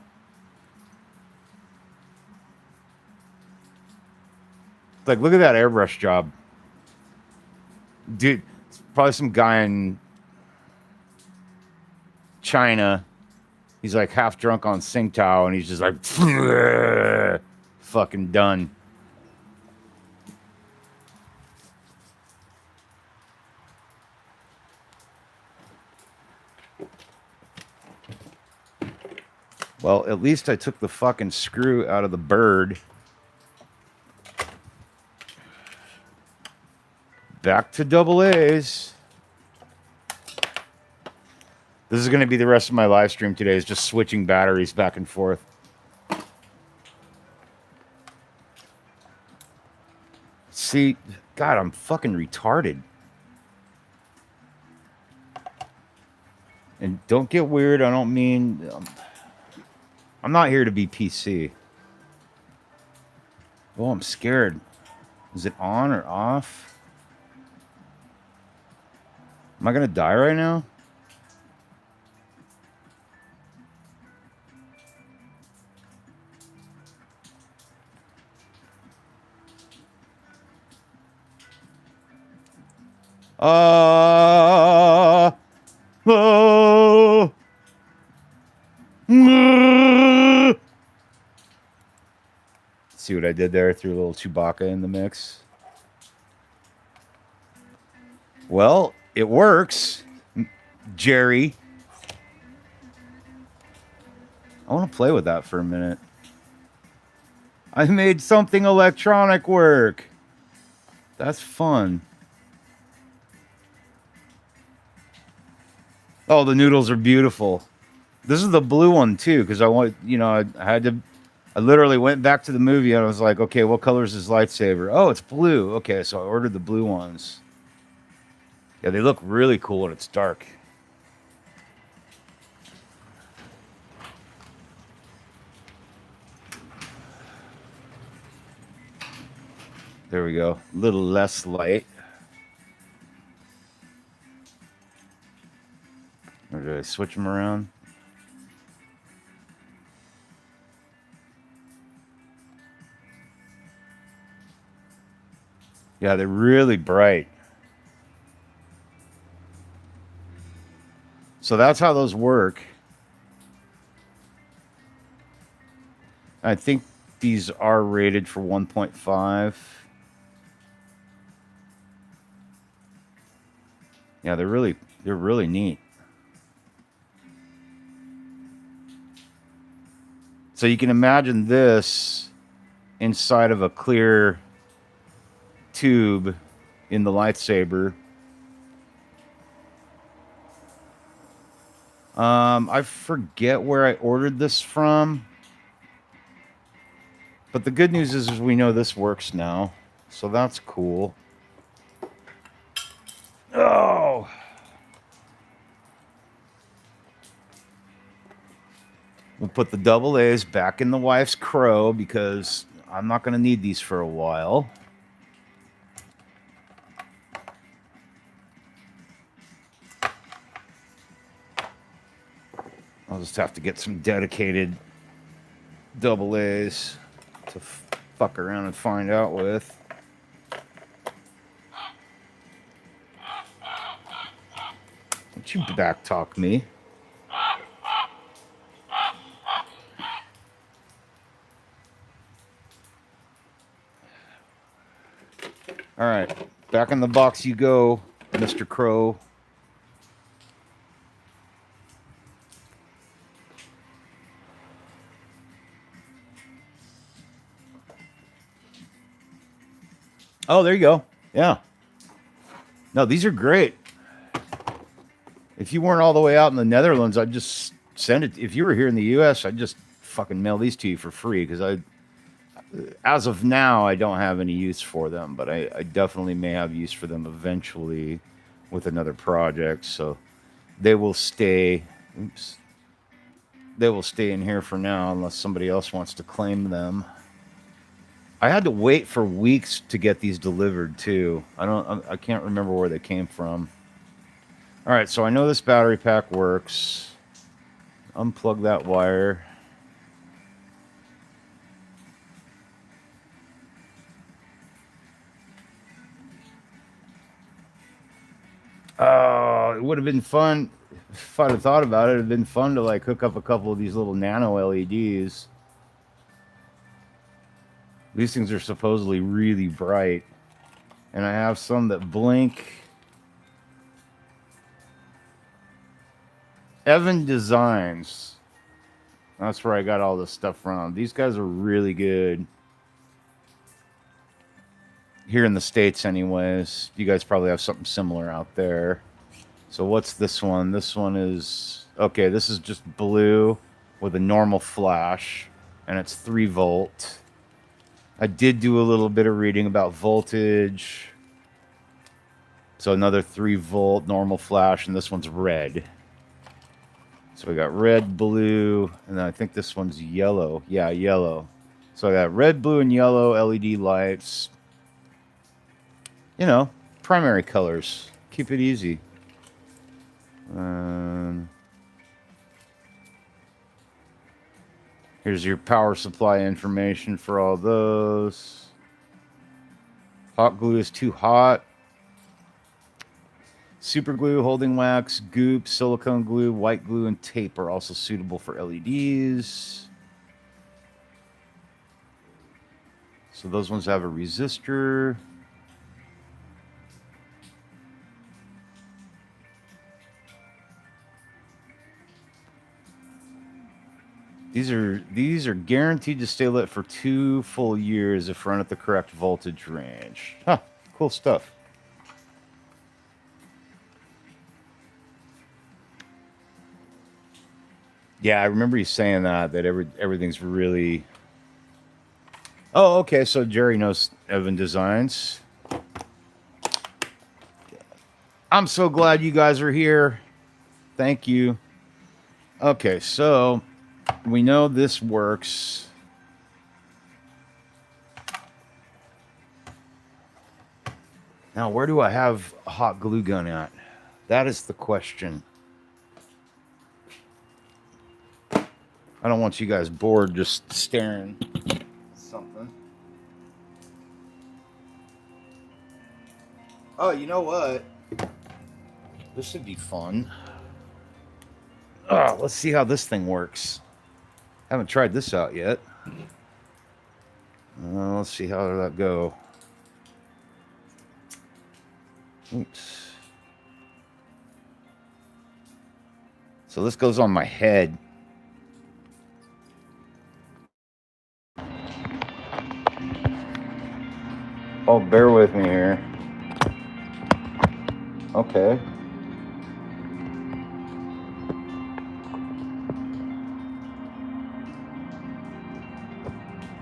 Like, look at that airbrush job. Dude, it's probably some guy in China. He's like half drunk on Tsingtao, and he's just like, fucking done. Well, at least I took the fucking screw out of the bird. Back to AA's. This is going to be the rest of my live stream today, is just switching batteries back and forth. See, God, I'm fucking retarded. And don't get weird. I don't mean... I'm not here to be PC. Oh, I'm scared. Is it on or off? Am I going to die right now? Oh. See what I did there? Threw a little Chewbacca in the mix. Well, it works, Jerry. I want to play with that for a minute. I made something electronic work. That's fun. Oh, the noodles are beautiful. This is the blue one too, because I want, I literally went back to the movie and I was like, okay, what color is his lightsaber? Oh, it's blue. Okay, so I ordered the blue ones. Yeah, they look really cool when it's dark. There we go. A little less light. Or did I switch them around? Yeah, they're really bright. So that's how those work. I think these are rated for 1.5. Yeah, they're really neat. So you can imagine this inside of a clear tube in the lightsaber. I forget where I ordered this from. But the good news is we know this works now. So that's cool. Oh! We'll put the double A's back in the wife's crow because I'm not going to need these for a while. I'll just have to get some dedicated double A's to fuck around and find out with. Don't you back talk me. All right, back in the box you go, Mr. Crow. Oh, there you go. Yeah. No, these are great. If you weren't all the way out in the Netherlands, I'd just send it. If you were here in the U.S., I'd just fucking mail these to you for free because as of now, I don't have any use for them, but I definitely may have use for them eventually with another project. So they will stay. Oops. They will stay in here for now unless somebody else wants to claim them. I had to wait for weeks to get these delivered too. I can't remember where they came from. All right, so I know this battery pack works. Unplug that wire. Oh, it would have been fun if I'd have thought about it. It'd have been fun to like hook up a couple of these little nano LEDs. These things are supposedly really bright. And I have some that blink. Evan Designs. That's where I got all this stuff from. These guys are really good. Here in the States anyways. You guys probably have something similar out there. So what's this one? This one is, okay, this is just blue with a normal flash, and it's 3 volt. I did do a little bit of reading about voltage. So another 3 volt normal flash, and this one's red. So we got red, blue, and then I think this one's yellow. Yeah, yellow. So I got red, blue, and yellow LED lights. You know, primary colors. Keep it easy. Here's your power supply information for all those. Hot glue is too hot. Super glue, holding wax, goop, silicone glue, white glue, and tape are also suitable for LEDs. So those ones have a resistor. These are guaranteed to stay lit for 2 full years if run at the correct voltage range. Huh, cool stuff. Yeah, I remember you saying that everything's really. Oh, okay. So Jerry knows Evan Designs. I'm so glad you guys are here. Thank you. Okay, so we know this works. Now, where do I have a hot glue gun at? That is the question. I don't want you guys bored just staring at something. Oh, you know what? This should be fun. Oh, let's see how this thing works. Haven't tried this out yet. Let's see how that go. Oops. So this goes on my head. Oh, bear with me here. Okay.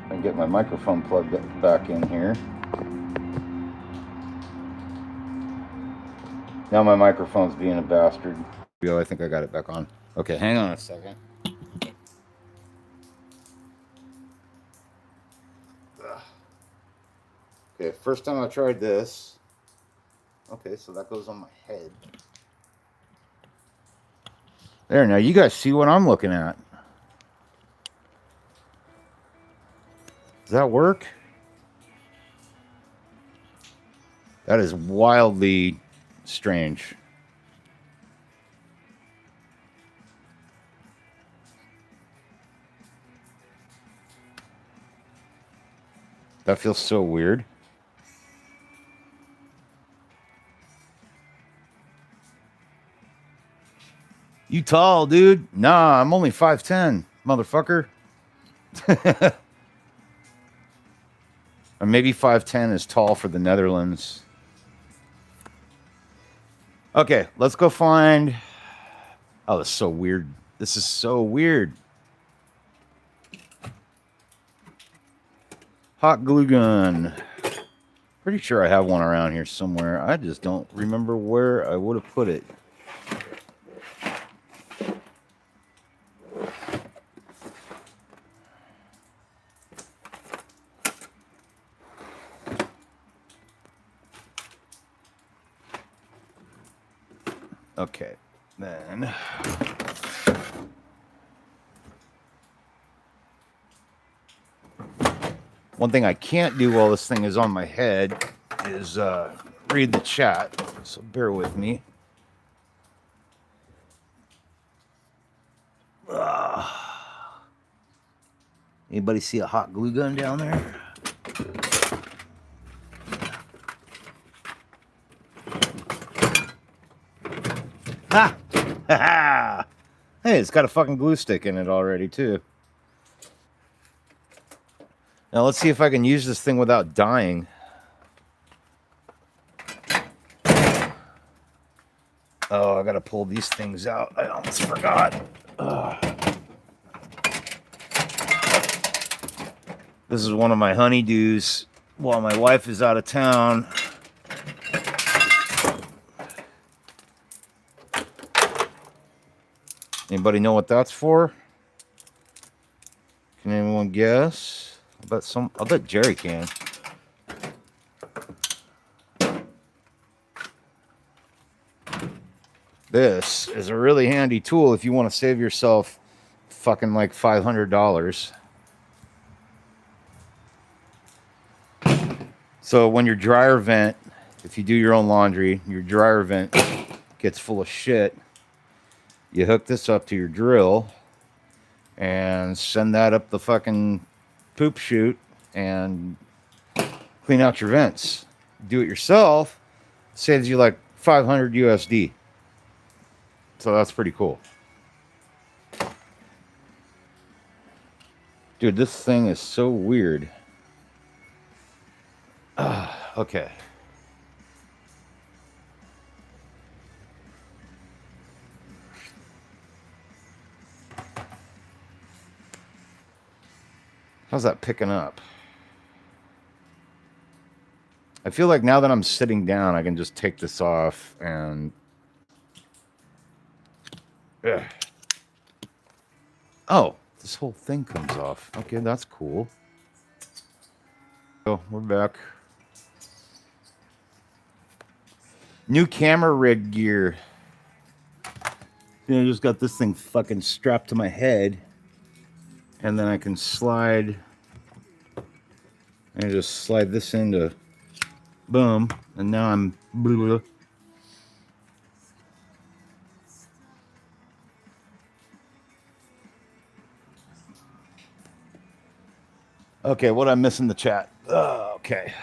I get my microphone plugged back in here. Now my microphone's being a bastard. I think I got it back on. Okay, hang on a second. Okay, first time I tried this. Okay, so that goes on my head. There, now you guys see what I'm looking at. Does that work? That is wildly strange. That feels so weird. You tall, dude? Nah, I'm only 5'10", motherfucker. Or maybe 5'10" is tall for the Netherlands. Okay, let's go find... Oh, that's so weird. This is so weird. Hot glue gun. Pretty sure I have one around here somewhere. I just don't remember where I would have put it. Okay, then... One thing I can't do while this thing is on my head is read the chat, so bear with me. Anybody see a hot glue gun down there? Ha! Ha ha! Hey, it's got a fucking glue stick in it already, too. Now let's see if I can use this thing without dying. Oh, I gotta pull these things out. I almost forgot. This is one of my honeydews while my wife is out of town. Anybody know what that's for? Can anyone guess? I'll bet Jerry can. This is a really handy tool if you want to save yourself fucking like $500. So when your dryer vent, if you do your own laundry, your dryer vent gets full of shit, you hook this up to your drill and send that up the fucking poop chute and clean out your vents. Do it yourself, saves you like 500 USD. So that's pretty cool. Dude, this thing is so weird. Okay. How's that picking up? I feel like now that I'm sitting down, I can just take this off and... Ugh. Oh, this whole thing comes off. Okay, that's cool. Oh, we're back. New camera rig gear. I just got this thing fucking strapped to my head. And then I can slide... And just slide this into... Boom. And now I'm... Blah. Okay, what I miss in the chat? Okay.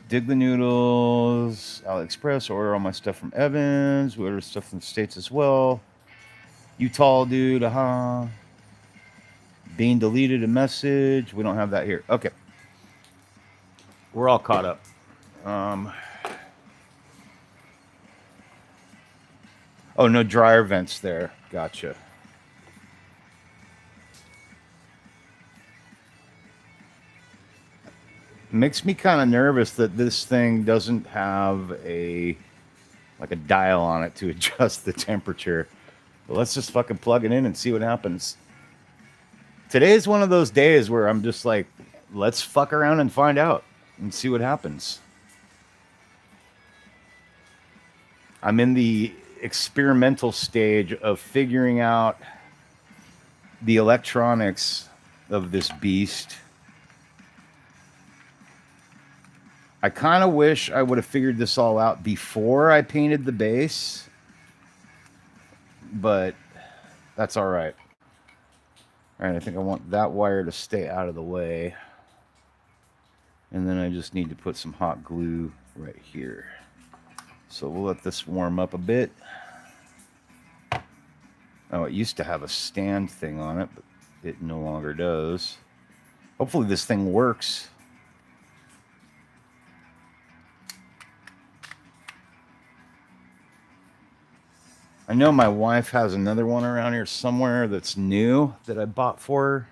Dig the noodles. AliExpress. Order all my stuff from Evans. We order stuff from the States as well. Utah dude. Being deleted a message. We don't have that here. Okay. We're all caught up. Oh, no dryer vents there. Gotcha. Makes me kind of nervous that this thing doesn't have a dial on it to adjust the temperature. But let's just fucking plug it in and see what happens. Today is one of those days where I'm just like, let's fuck around and find out and see what happens. I'm in the experimental stage of figuring out the electronics of this beast. I kind of wish I would have figured this all out before I painted the base, but that's all right. All right, I think I want that wire to stay out of the way. And then I just need to put some hot glue right here. So we'll let this warm up a bit. Oh, it used to have a stand thing on it, but it no longer does. Hopefully this thing works. I know my wife has another one around here somewhere that's new that I bought for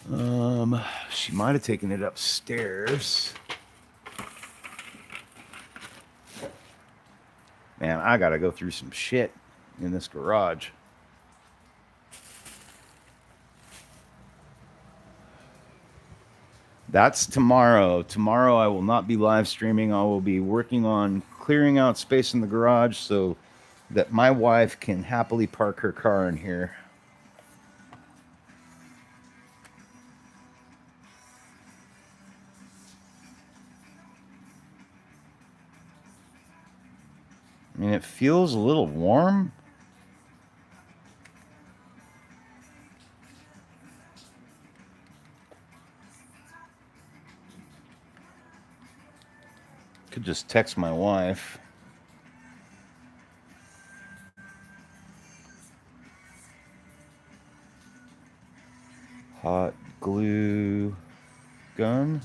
her. She might have taken it upstairs. Man, I gotta go through some shit in this garage. That's tomorrow. Tomorrow I will not be live streaming. I will be working on clearing out space in the garage so that my wife can happily park her car in here. I mean, it feels a little warm. Could just text my wife. Hot glue gun.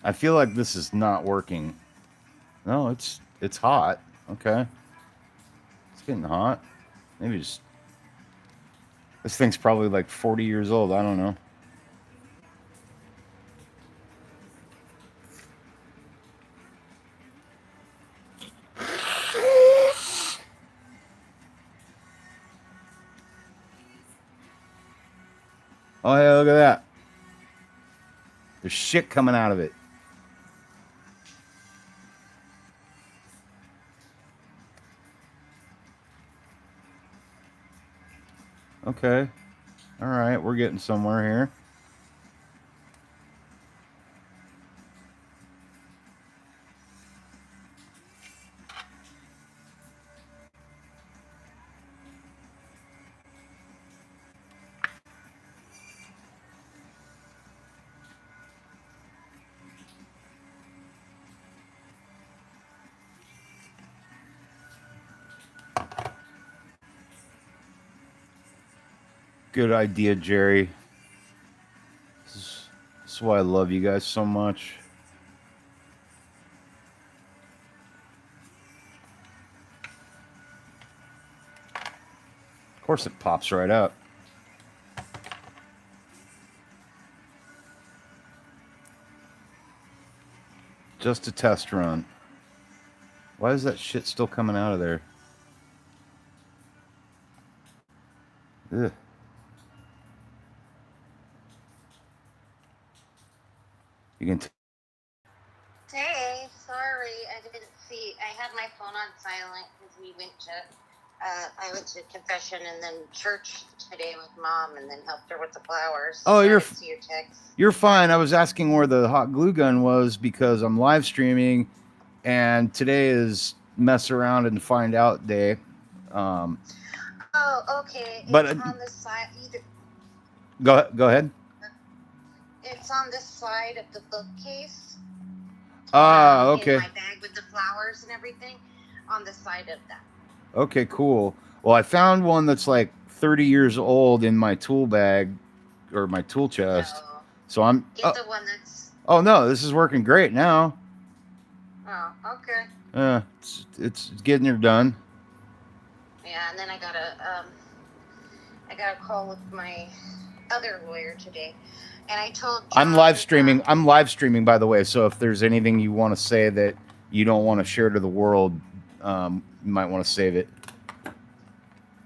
I feel like this is not working. No, it's hot. Okay. It's getting hot. Maybe just this thing's probably like 40 years old. I don't know. Oh yeah, look at that. There's shit coming out of it. Okay. All right, we're getting somewhere here. Good idea, Jerry. This is why I love you guys so much. Of course, it pops right up. Just a test run. Why is that shit still coming out of there? Ugh. You can. Hey, sorry, I didn't see. I had my phone on silent because I went to confession and then church today with mom, and then helped her with the flowers. Oh, So I you're didn't see your text. you're fine. I was asking where the hot glue gun was because I'm live streaming, and today is mess around and find out day. Oh, okay. But It's on the side. go ahead. It's on the side of the bookcase. Okay. In my bag with the flowers and everything, on the side of that. Okay, cool. Well, I found one that's like 30 years old in my tool bag or my tool chest. No. So I'm Get the one that's. Oh no, this is working great now. Oh, okay. It's getting her done. Yeah, and then I got a call with my other lawyer today, and I told John, I'm live streaming. I'm live streaming, by the way. So if there's anything you want to say that you don't want to share to the world, you might want to save it.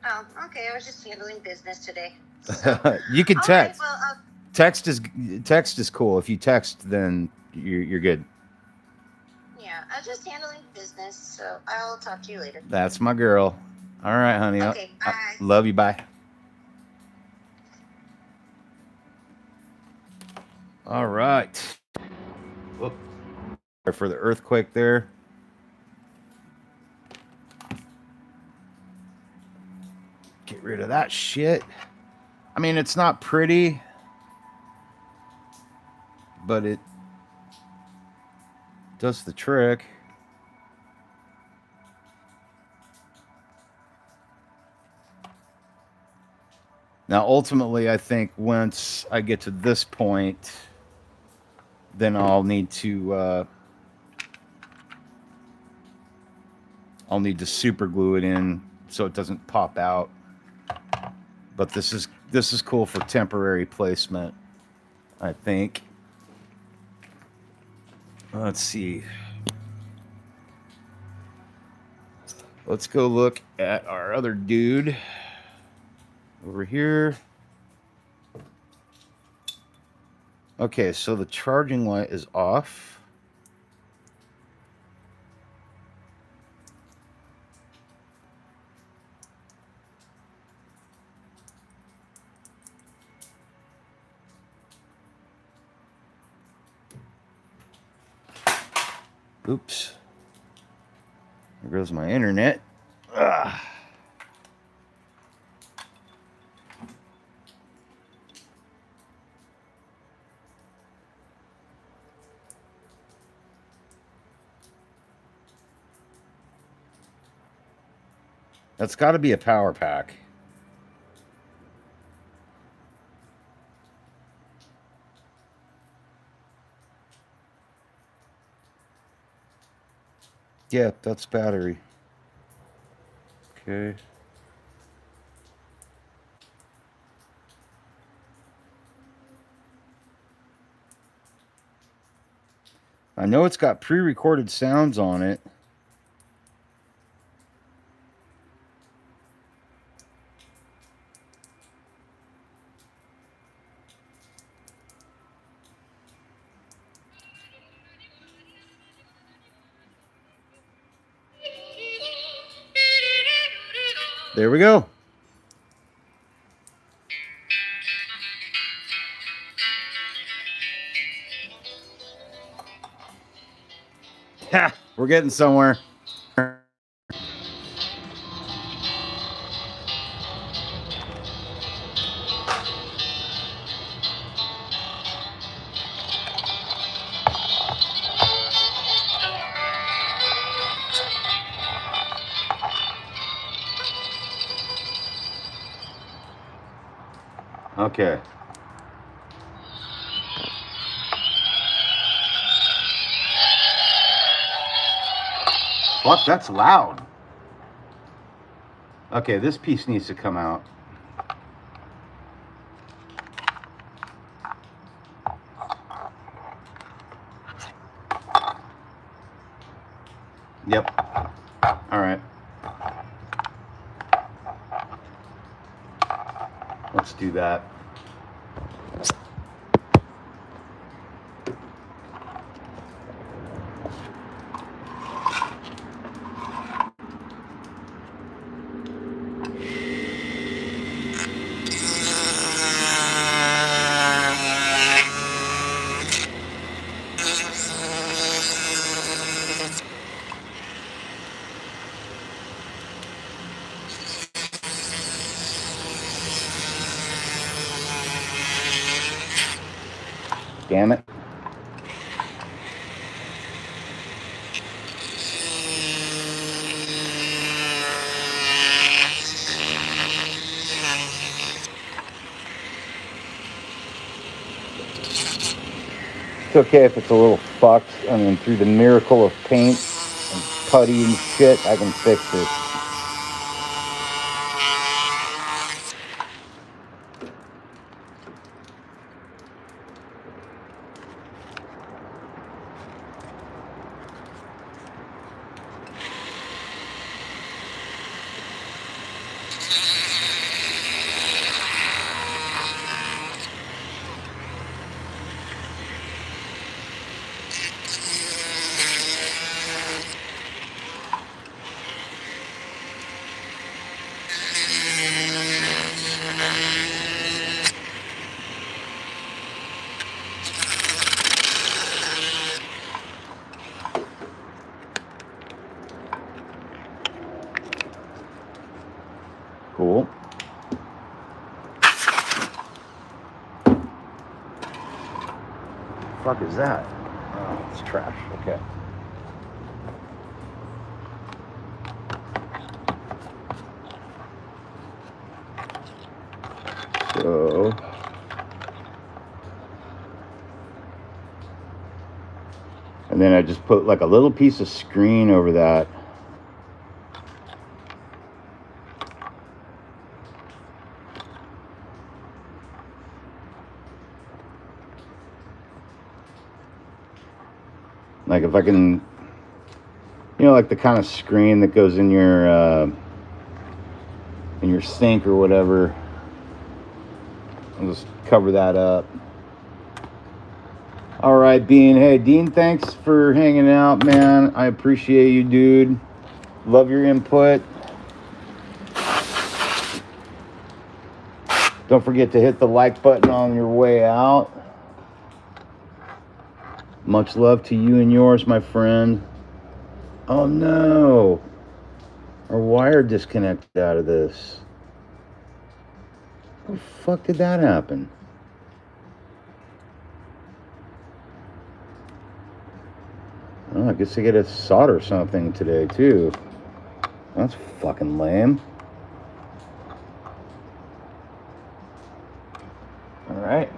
Oh, okay. I was just handling business today. So. You can text. Right, well, text is cool. If you text, then you're good. Yeah, I was just handling business, so I'll talk to you later. That's my girl. All right, honey. Okay, bye. I love you. Bye. All right. Whoop. For the earthquake there. Get rid of that shit. I mean, it's not pretty, but it does the trick. Now, ultimately, I think once I get to this point, then I'll need to super glue it in so it doesn't pop out. But this is cool for temporary placement, I think. Let's see. Let's go look at our other dude over here. Okay, so the charging light is off. Oops. There goes my internet. Ugh. That's got to be a power pack. Yeah, that's battery. Okay. I know it's got pre-recorded sounds on it. There we go. Ha! We're getting somewhere. Okay. Fuck, that's loud. Okay, this piece needs to come out. Yep. All right. Let's do that. Damn it. It's okay if it's a little fucked. I mean, through the miracle of paint and putty and shit, I can fix it. Cool. Fuck is that? Oh, it's trash. Okay. So, and then I just put like a little piece of screen over that. Like if I can, you know, like the kind of screen that goes in your sink or whatever. I'll just cover that up. All right, Bean. Hey, Dean, thanks for hanging out, man. I appreciate you, dude. Love your input. Don't forget to hit the like button on your way out. Much love to you and yours, my friend. Oh no, our wire disconnected out of this. How the fuck did that happen? Oh, I guess I gotta solder something today too. That's fucking lame. All right.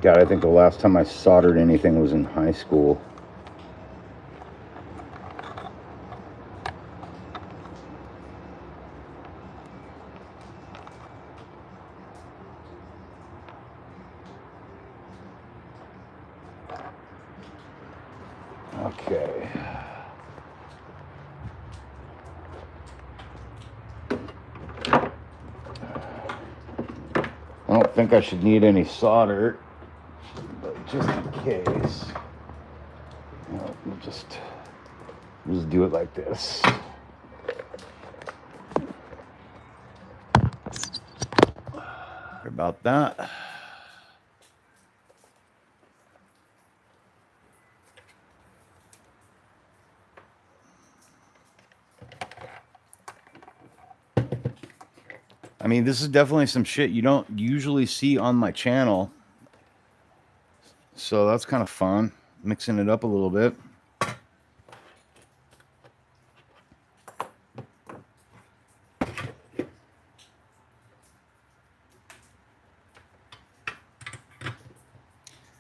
God, I think the last time I soldered anything was in high school. Okay. I don't think I should need any solder, but just in case, we'll just do it like this. Sorry about that. I mean, this is definitely some shit you don't usually see on my channel. So that's kind of fun, mixing it up a little bit.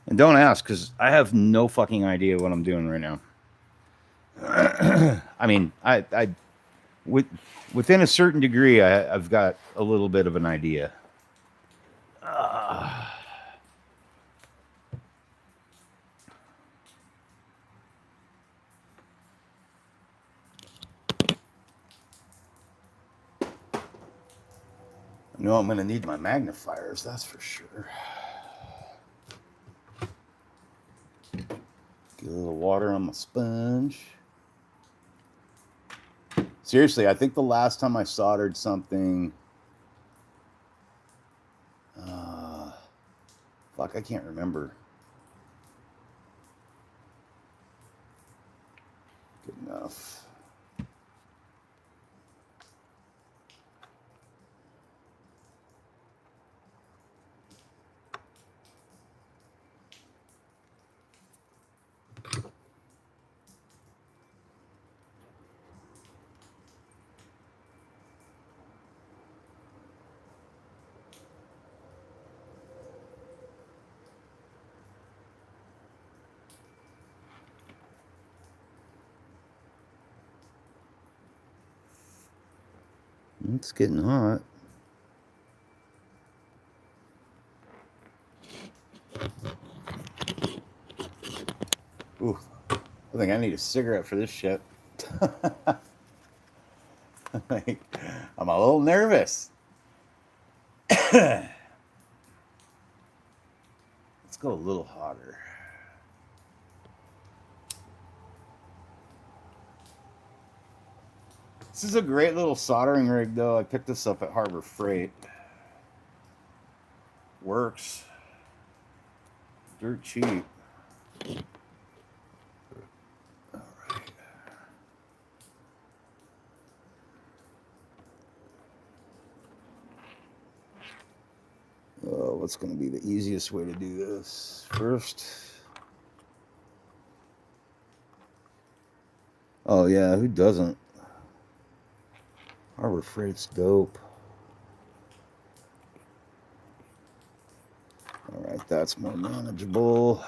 And don't ask, because I have no fucking idea what I'm doing right now. I mean, within a certain degree, I've got a little bit of an idea. I know I'm going to need my magnifiers, that's for sure. Get a little water on my sponge. Seriously, I think the last time I soldered something... fuck, I can't remember. Good enough. It's getting hot. Ooh, I think I need a cigarette for this shit. Like, I'm a little nervous. Let's go a little hotter. This is a great little soldering rig, though. I picked this up at Harbor Freight. Works. Dirt cheap. All right. Oh, what's going to be the easiest way to do this? First. Oh, yeah, who doesn't? Harbor Freight's dope. All right, that's more manageable.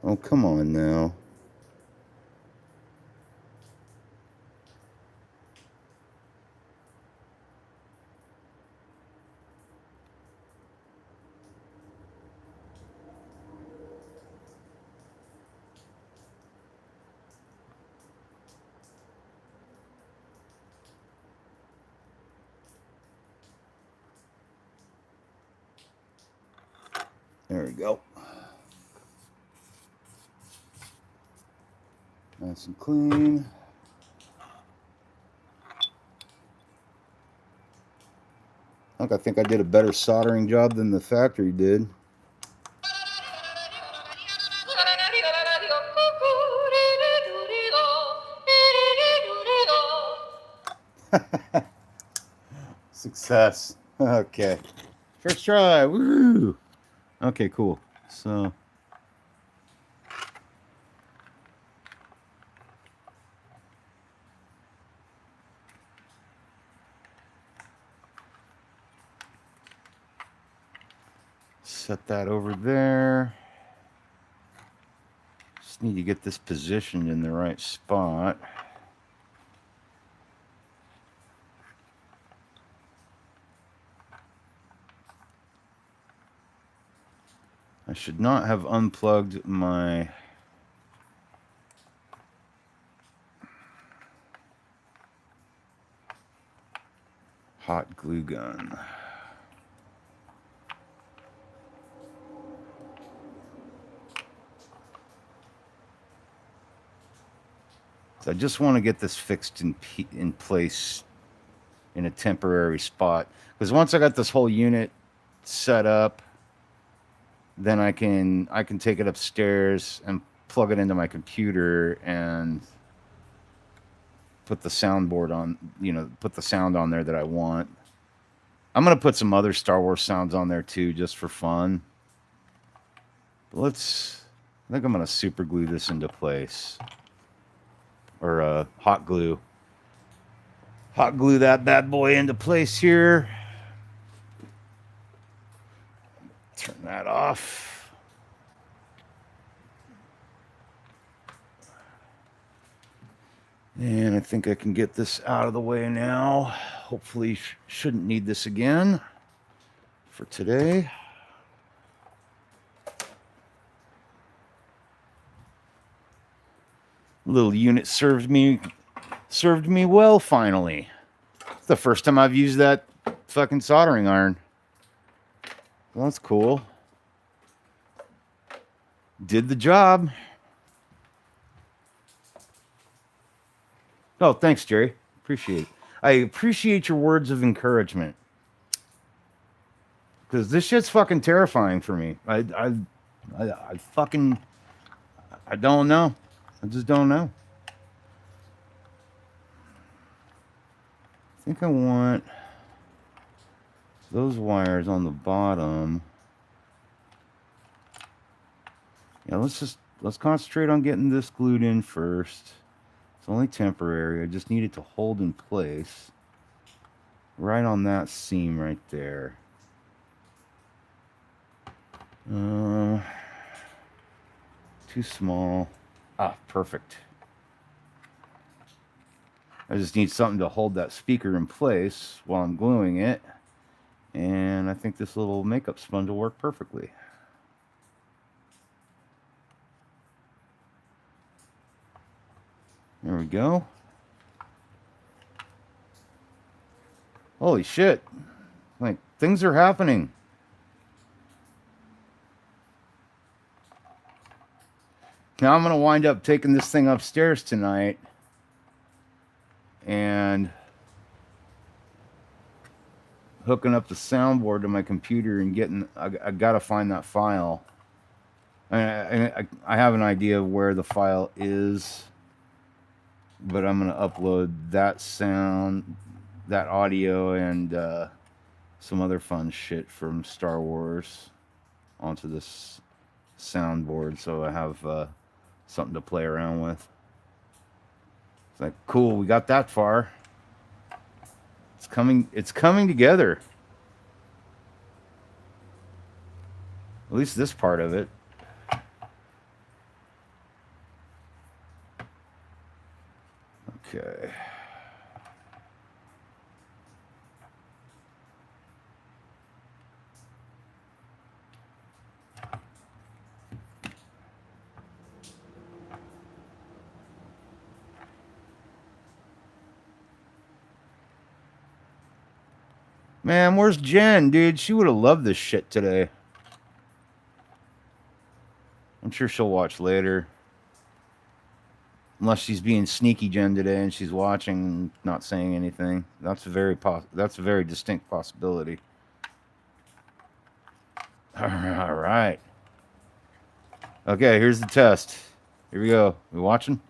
Oh, come on now. There we go. Nice and clean. Look, I think I did a better soldering job than the factory did. Success. Okay. First try. Woo! Okay, cool. So set that over there. Just need to get this positioned in the right spot. I should not have unplugged my hot glue gun. So I just want to get this fixed in place in a temporary spot, because once I got this whole unit set up, then I can take it upstairs and plug it into my computer and put the soundboard on, put the sound on there that I want. I'm going to put some other Star Wars sounds on there too, just for fun. But I think I'm going to super glue this into place. Or hot glue. Hot glue that bad boy into place here. Turn that off. And I think I can get this out of the way now. Hopefully shouldn't need this again for today. Little unit served me well finally. It's the first time I've used that fucking soldering iron. Well, that's cool. Did the job. Oh, thanks, Jerry. Appreciate it. I appreciate your words of encouragement. Because this shit's fucking terrifying for me. I don't know. I just don't know. I think I want those wires on the bottom. Yeah, let's concentrate on getting this glued in first. It's only temporary. I just need it to hold in place. Right on that seam right there. Too small. Ah, perfect. I just need something to hold that speaker in place while I'm gluing it. And I think this little makeup sponge will work perfectly. There we go. Holy shit. Like, things are happening. Now I'm going to wind up taking this thing upstairs tonight and hooking up the soundboard to my computer and getting, I got to find that file. I have an idea of where the file is, but I'm going to upload that sound, that audio, and some other fun shit from Star Wars onto this soundboard, so I have something to play around with. It's like, cool, we got that far. It's coming together. At least this part of it. Okay. Man, where's Jen, dude? She would have loved this shit today. I'm sure she'll watch later. Unless she's being sneaky Jen today and she's watching and not saying anything. That's a very distinct possibility. All right. Okay, here's the test. Here we go. We watching?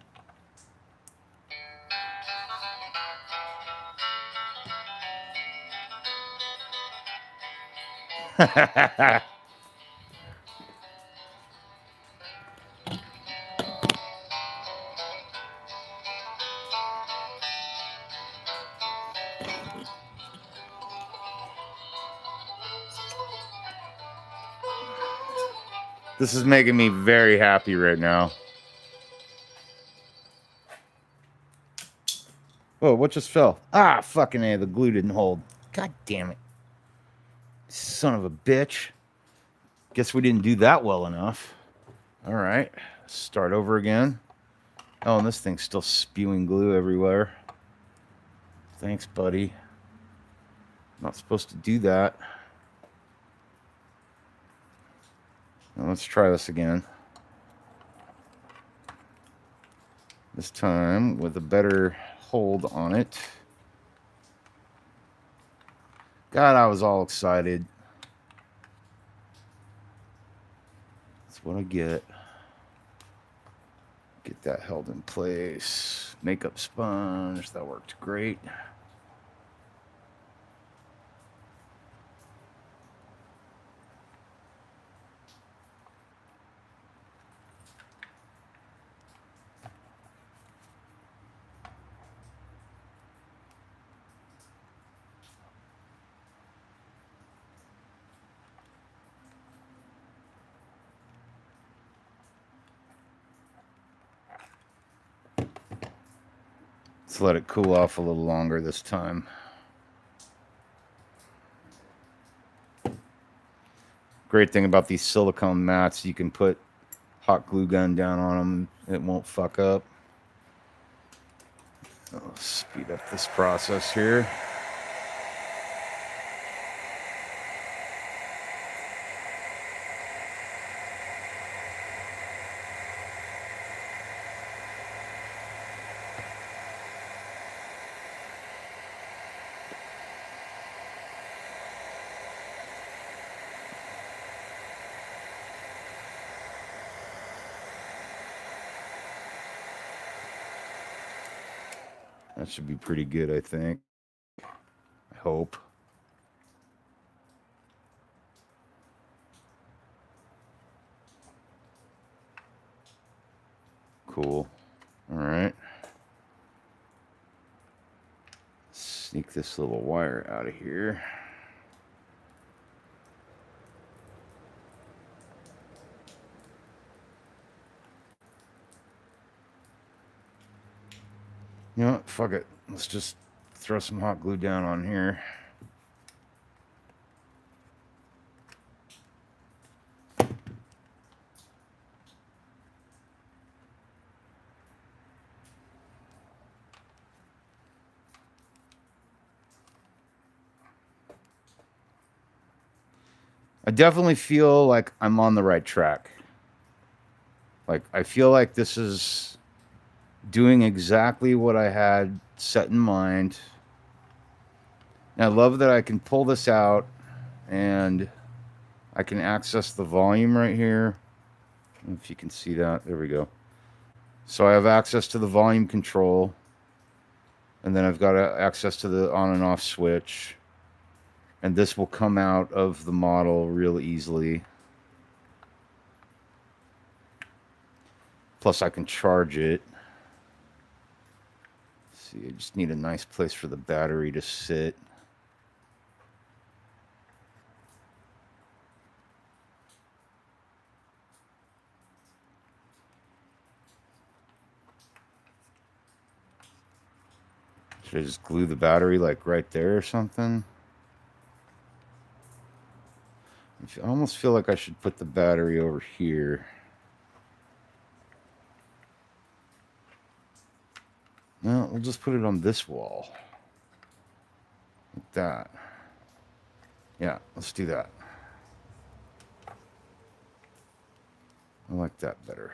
This is making me very happy right now. Whoa, what just fell? Ah, fucking A, the glue didn't hold. God damn it. Son of a bitch. Guess we didn't do that well enough. All right, start over again. Oh, and this thing's still spewing glue everywhere. Thanks, buddy. Not supposed to do that. Now let's try this again. This time with a better hold on it. God, I was all excited. That's what I get. Get that held in place. Makeup sponge, that worked great. Let's let it cool off a little longer this time. Great thing about these silicone mats, you can put hot glue gun down on them. It won't fuck up. I'll speed up this process here. That should be pretty good, I think. I hope. Cool. All right. Sneak this little wire out of here. You know what? Fuck it. Let's just throw some hot glue down on here. I definitely feel like I'm on the right track. Like, I feel like this is doing exactly what I had set in mind. And I love that I can pull this out and I can access the volume right here. I don't know if you can see that. There we go. So I have access to the volume control. And then I've got access to the on and off switch. And this will come out of the model real easily. Plus I can charge it. Let's see, I just need a nice place for the battery to sit. Should I just glue the battery like right there or something? I almost feel like I should put the battery over here. No, we'll just put it on this wall. Like that. Yeah, let's do that. I like that better.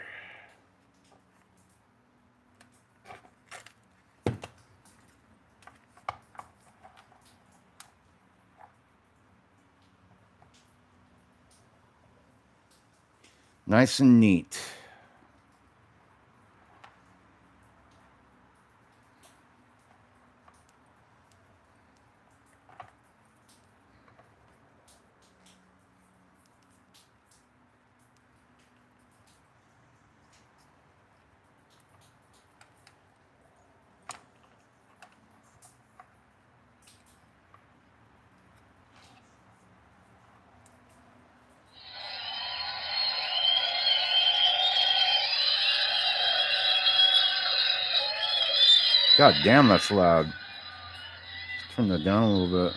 Nice and neat. God damn, that's loud. Let's turn that down a little bit.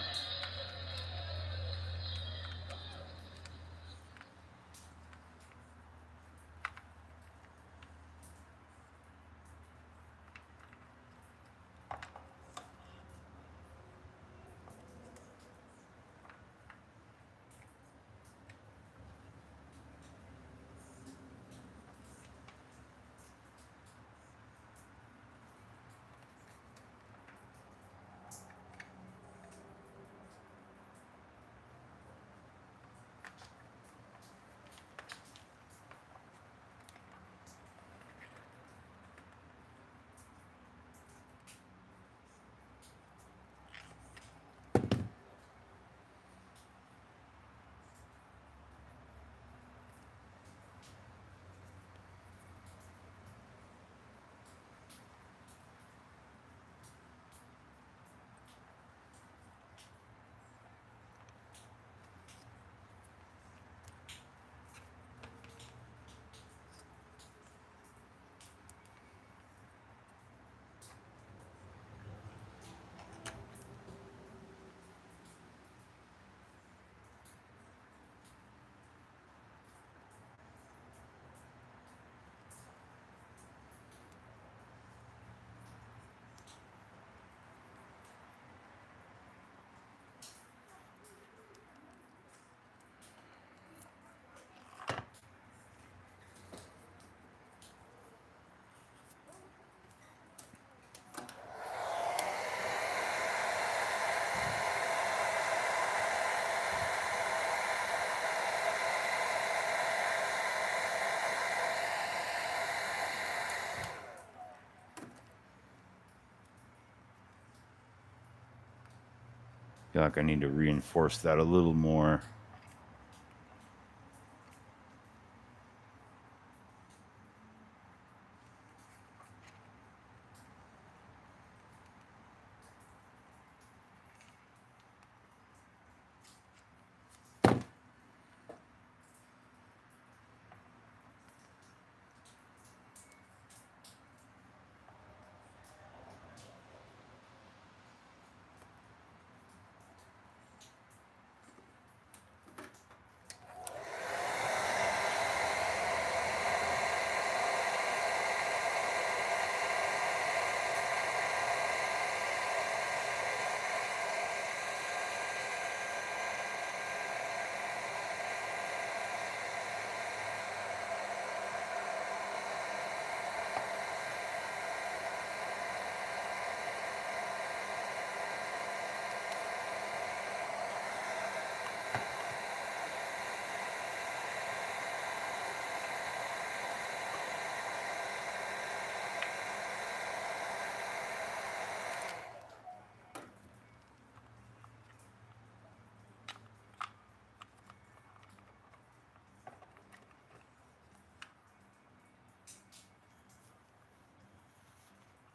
feel like I need to reinforce that a little more.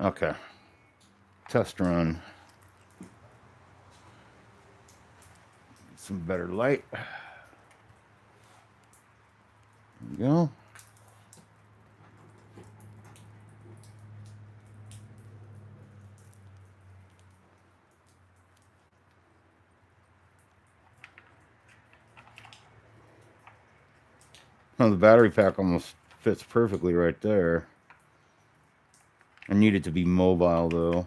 Okay. Test run. Some better light. There we go. Oh, the battery pack almost fits perfectly right there. I need it to be mobile though.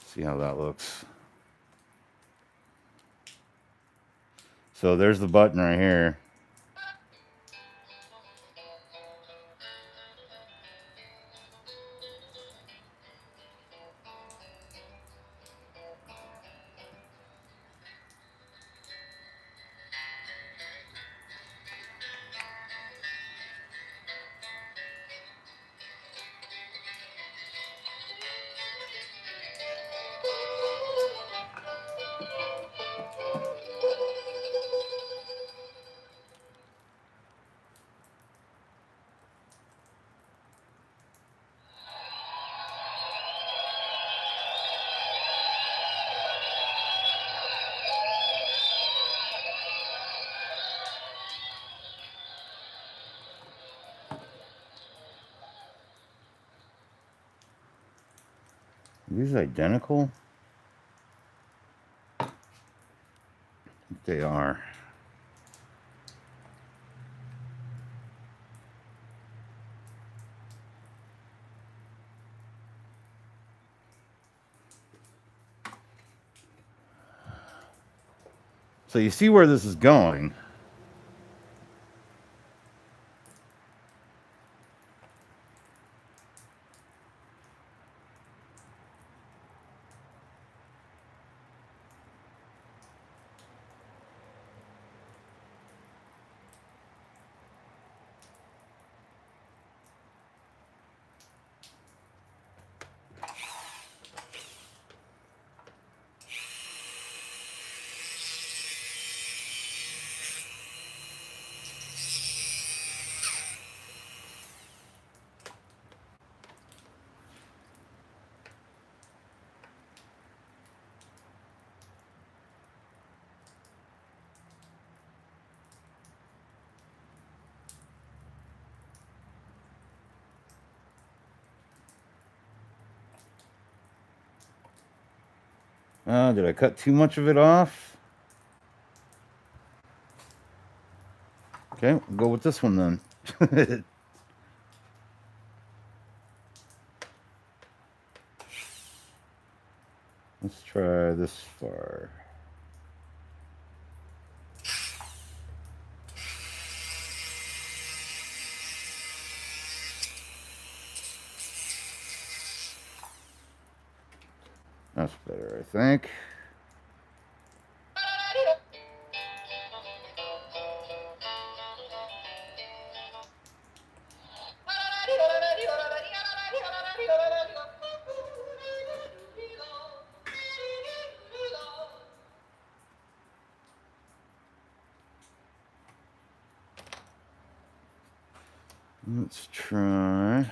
See how that looks. So there's the button right here. Are these identical? They are. So you see where this is going. Did I cut too much of it off? Okay, we'll go with this one then. Let's try this far. That's better, I think. Let's try.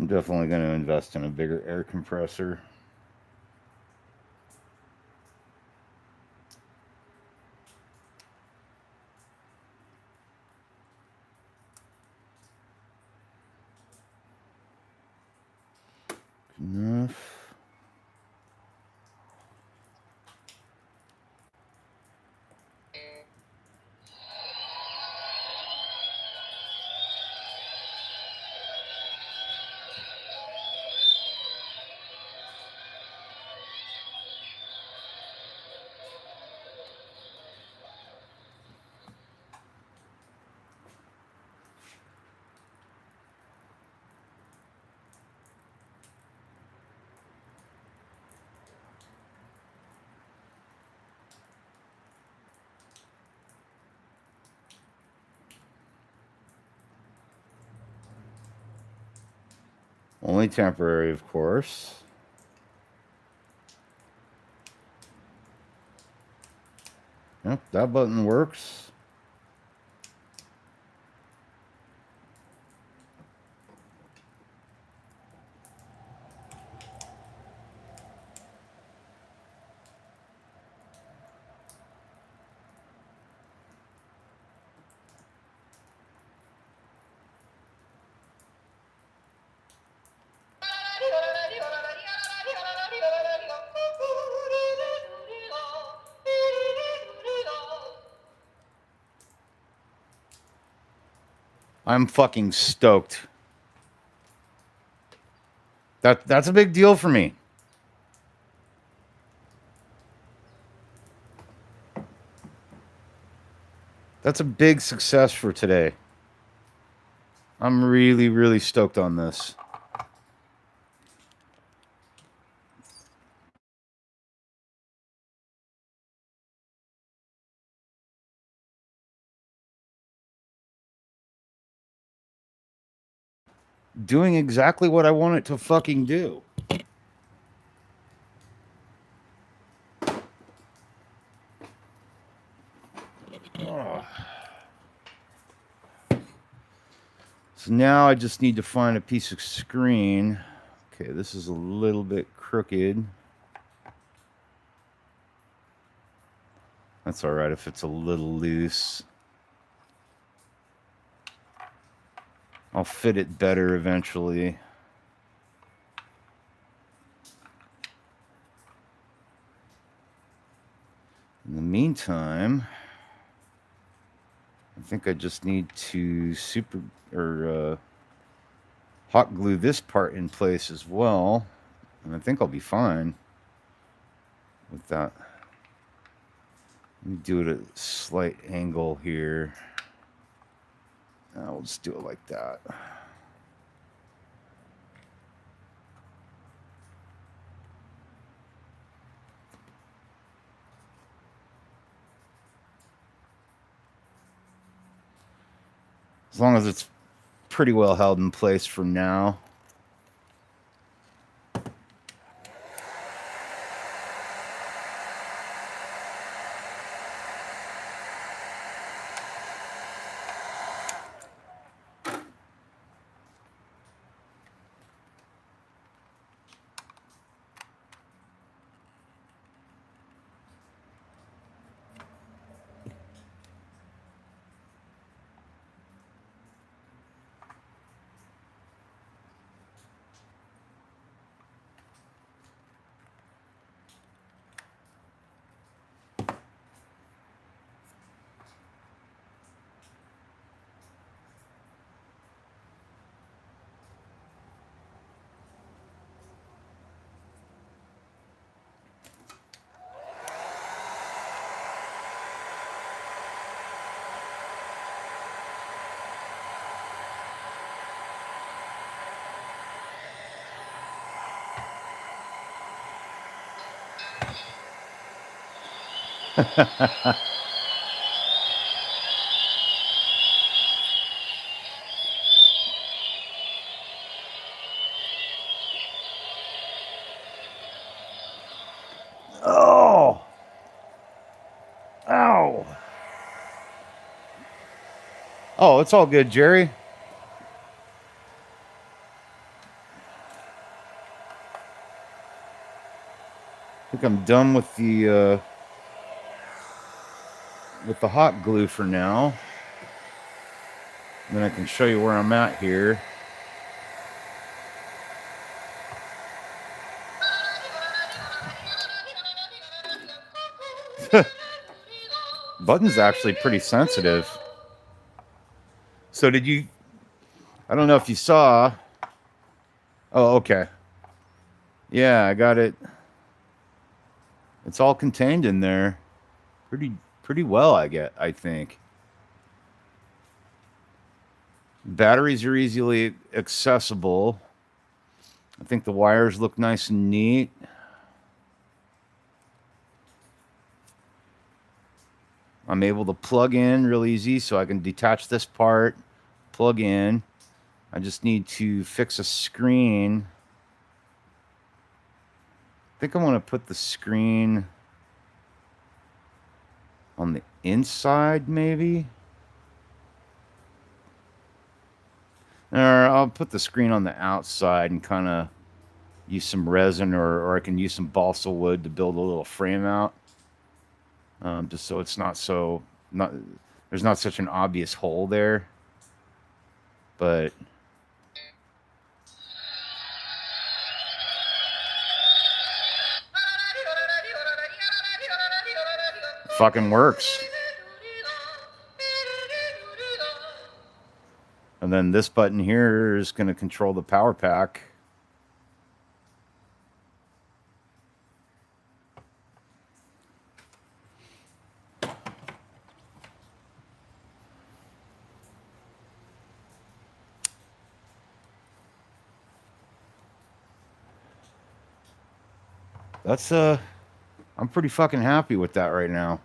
I'm definitely going to invest in a bigger air compressor. Enough. Only temporary, of course. Yep, that button works. I'm fucking stoked. That's a big deal for me. That's a big success for today. I'm really, really stoked on this. Doing exactly what I want it to fucking do. Oh. So now I just need to find a piece of screen. Okay, this is a little bit crooked. That's all right if it's a little loose. I'll fit it better eventually. In the meantime, I think I just need to hot glue this part in place as well. And I think I'll be fine with that. Let me do it at a slight angle here. We'll just do it like that. As long as it's pretty well held in place for now. Oh! Ow! Oh, it's all good, Jerry. I think I'm done with the hot glue for now. And then I can show you where I'm at here. Button's actually pretty sensitive. So did you... I don't know if you saw... Oh, okay. Yeah, I got it. It's all contained in there. Pretty well, I think. Batteries are easily accessible. I think the wires look nice and neat. I'm able to plug in real easy, so I can detach this part, plug in. I just need to fix a screen. I think I want to put the screen on the inside, maybe. Or I'll put the screen on the outside and kind of use some resin, or I can use some balsa wood to build a little frame out. Just so it's there's not such an obvious hole there. But fucking works. And then this button here is going to control the power pack. That's I'm pretty fucking happy with that right now.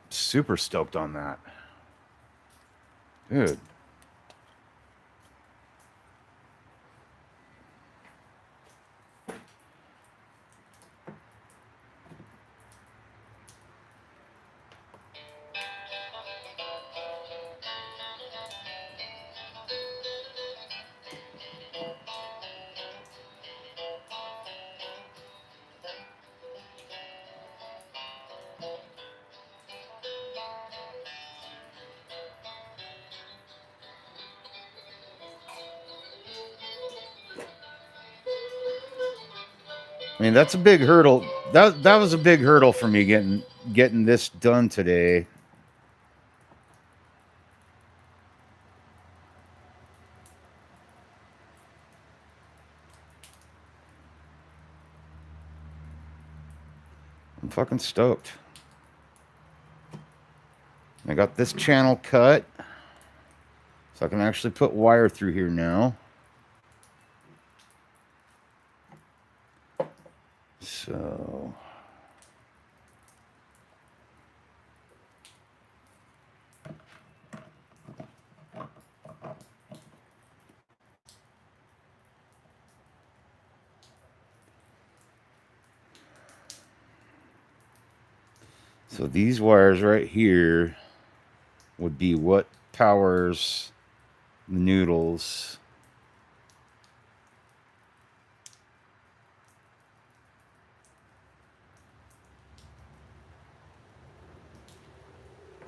Super stoked on that. Dude. I mean, that's a big hurdle. That was a big hurdle for me getting this done today. I'm fucking stoked. I got this channel cut, so I can actually put wire through here now. So these wires right here would be what powers the noodles.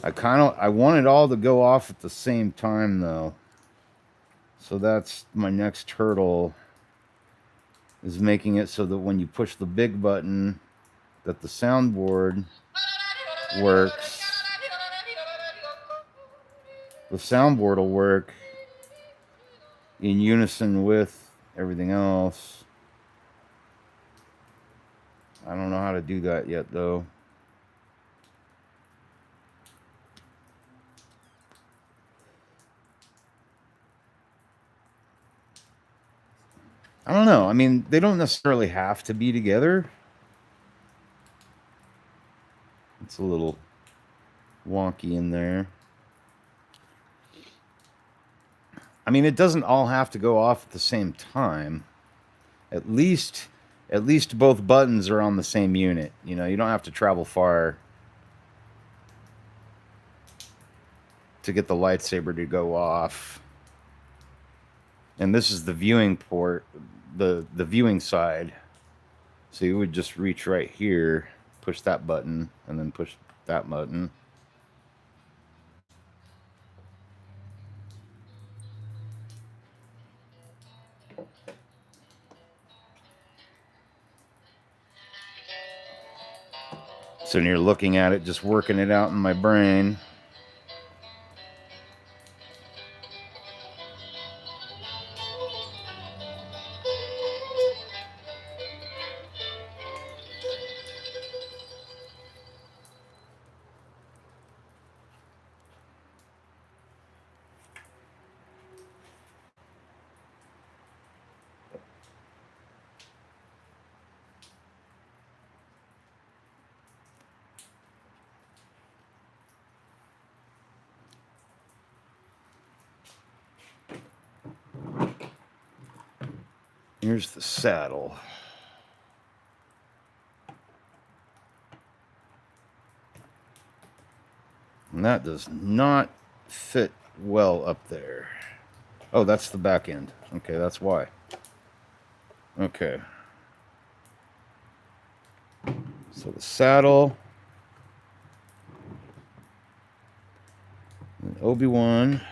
I want it all to go off at the same time though. So that's my next hurdle, is making it so that when you push the big button that the soundboard works. The soundboard will work in unison with everything else. I don't know how to do that yet though. I don't know. I mean, they don't necessarily have to be together. It's a little wonky in there. I mean, it doesn't all have to go off at the same time. At least both buttons are on the same unit. You know, you don't have to travel far to get the lightsaber to go off. And this is the viewing port, the viewing side. So you would just reach right here, push that button, and then push that button. So you're looking at it, just working it out in my brain. Here's the saddle. And that does not fit well up there. Oh, that's the back end. Okay, that's why. Okay. So the saddle. And Obi Wan.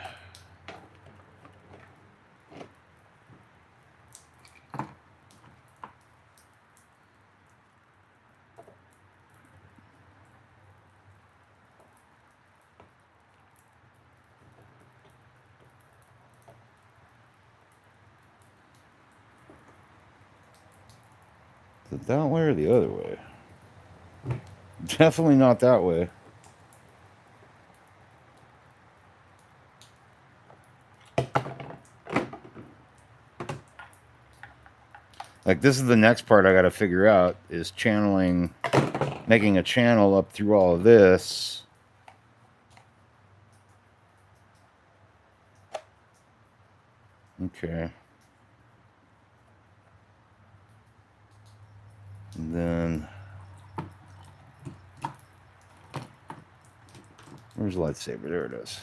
Is it that way or the other way? Definitely not that way. Like, this is the next part I got to figure out, is channeling, making a channel up through all of this. Okay. And then, where's the lightsaber? There it is.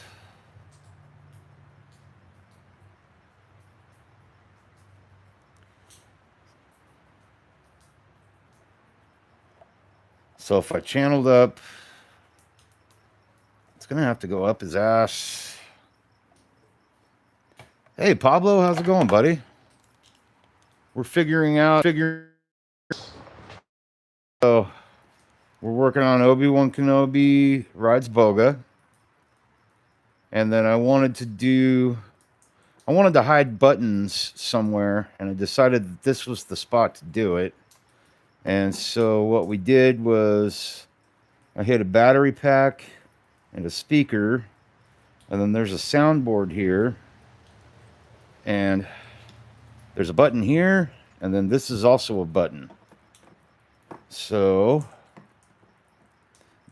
So if I channeled up, it's going to have to go up his ass. Hey, Pablo, how's it going, buddy? We're figuring. So we're working on Obi Wan Kenobi rides Boga. And then I wanted to hide buttons somewhere, and I decided that this was the spot to do it. And so what we did was I hit a battery pack and a speaker, and then there's a soundboard here, and there's a button here, and then this is also a button. So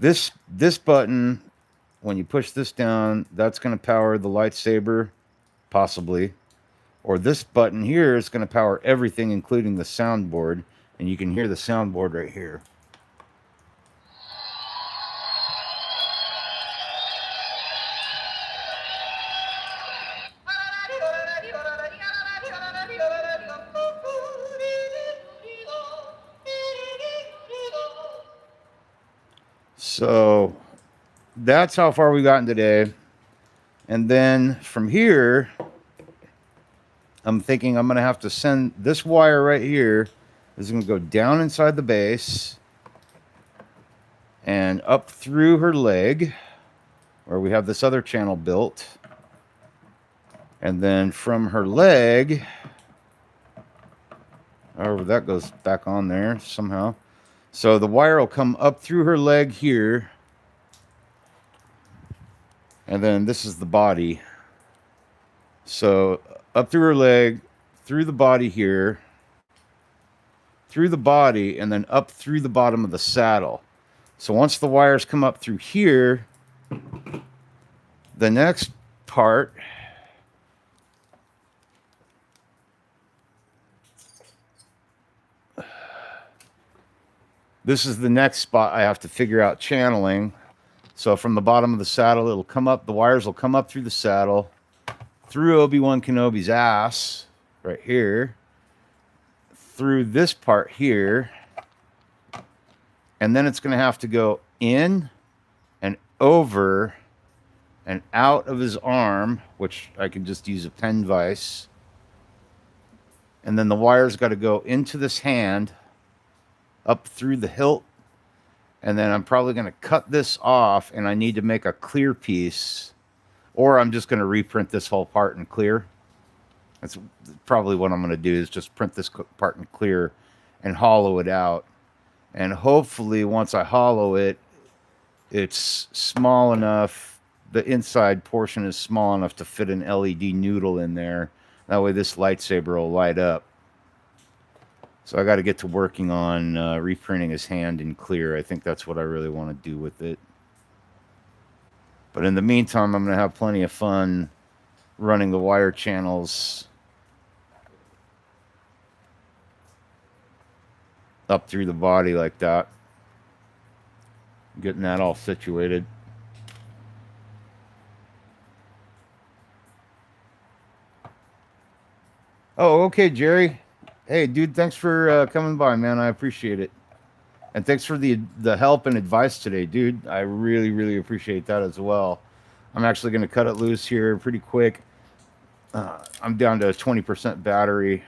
this button, when you push this down, that's going to power the lightsaber, possibly. Or this button here is going to power everything, including the soundboard. And you can hear the soundboard right here. So that's how far we gotten today. And then from here, I'm thinking I'm going to have to send this wire right here. This is going to go down inside the base and up through her leg, where we have this other channel built. And then from her leg, or that goes back on there somehow. So the wire will come up through her leg here. And then this is the body. So up through her leg, through the body here, through the body, and then up through the bottom of the saddle. So once the wires come up through here, the next part this is the next spot I have to figure out channeling. So from the bottom of the saddle, it'll come up, the wires will come up through the saddle, through Obi Wan Kenobi's ass, right here, through this part here, and then it's going to have to go in and over and out of his arm, which I can just use a pen vise. And then the wire's got to go into this hand, up through the hilt, and then I'm probably going to cut this off, and I need to make a clear piece, or I'm just going to reprint this whole part in clear. That's probably what I'm going to do, is just print this part in clear and hollow it out. And hopefully once I hollow it, it's small enough, the inside portion is small enough to fit an LED noodle in there. That way this lightsaber will light up. So I got to get to working on reprinting his hand in clear. I think that's what I really want to do with it. But in the meantime, I'm going to have plenty of fun running the wire channels up through the body like that. Getting that all situated. Oh, okay, Jerry. Hey, dude, thanks for coming by, man. I appreciate it. And thanks for the help and advice today, dude. I really, really appreciate that as well. I'm actually going to cut it loose here pretty quick. I'm down to a 20% battery.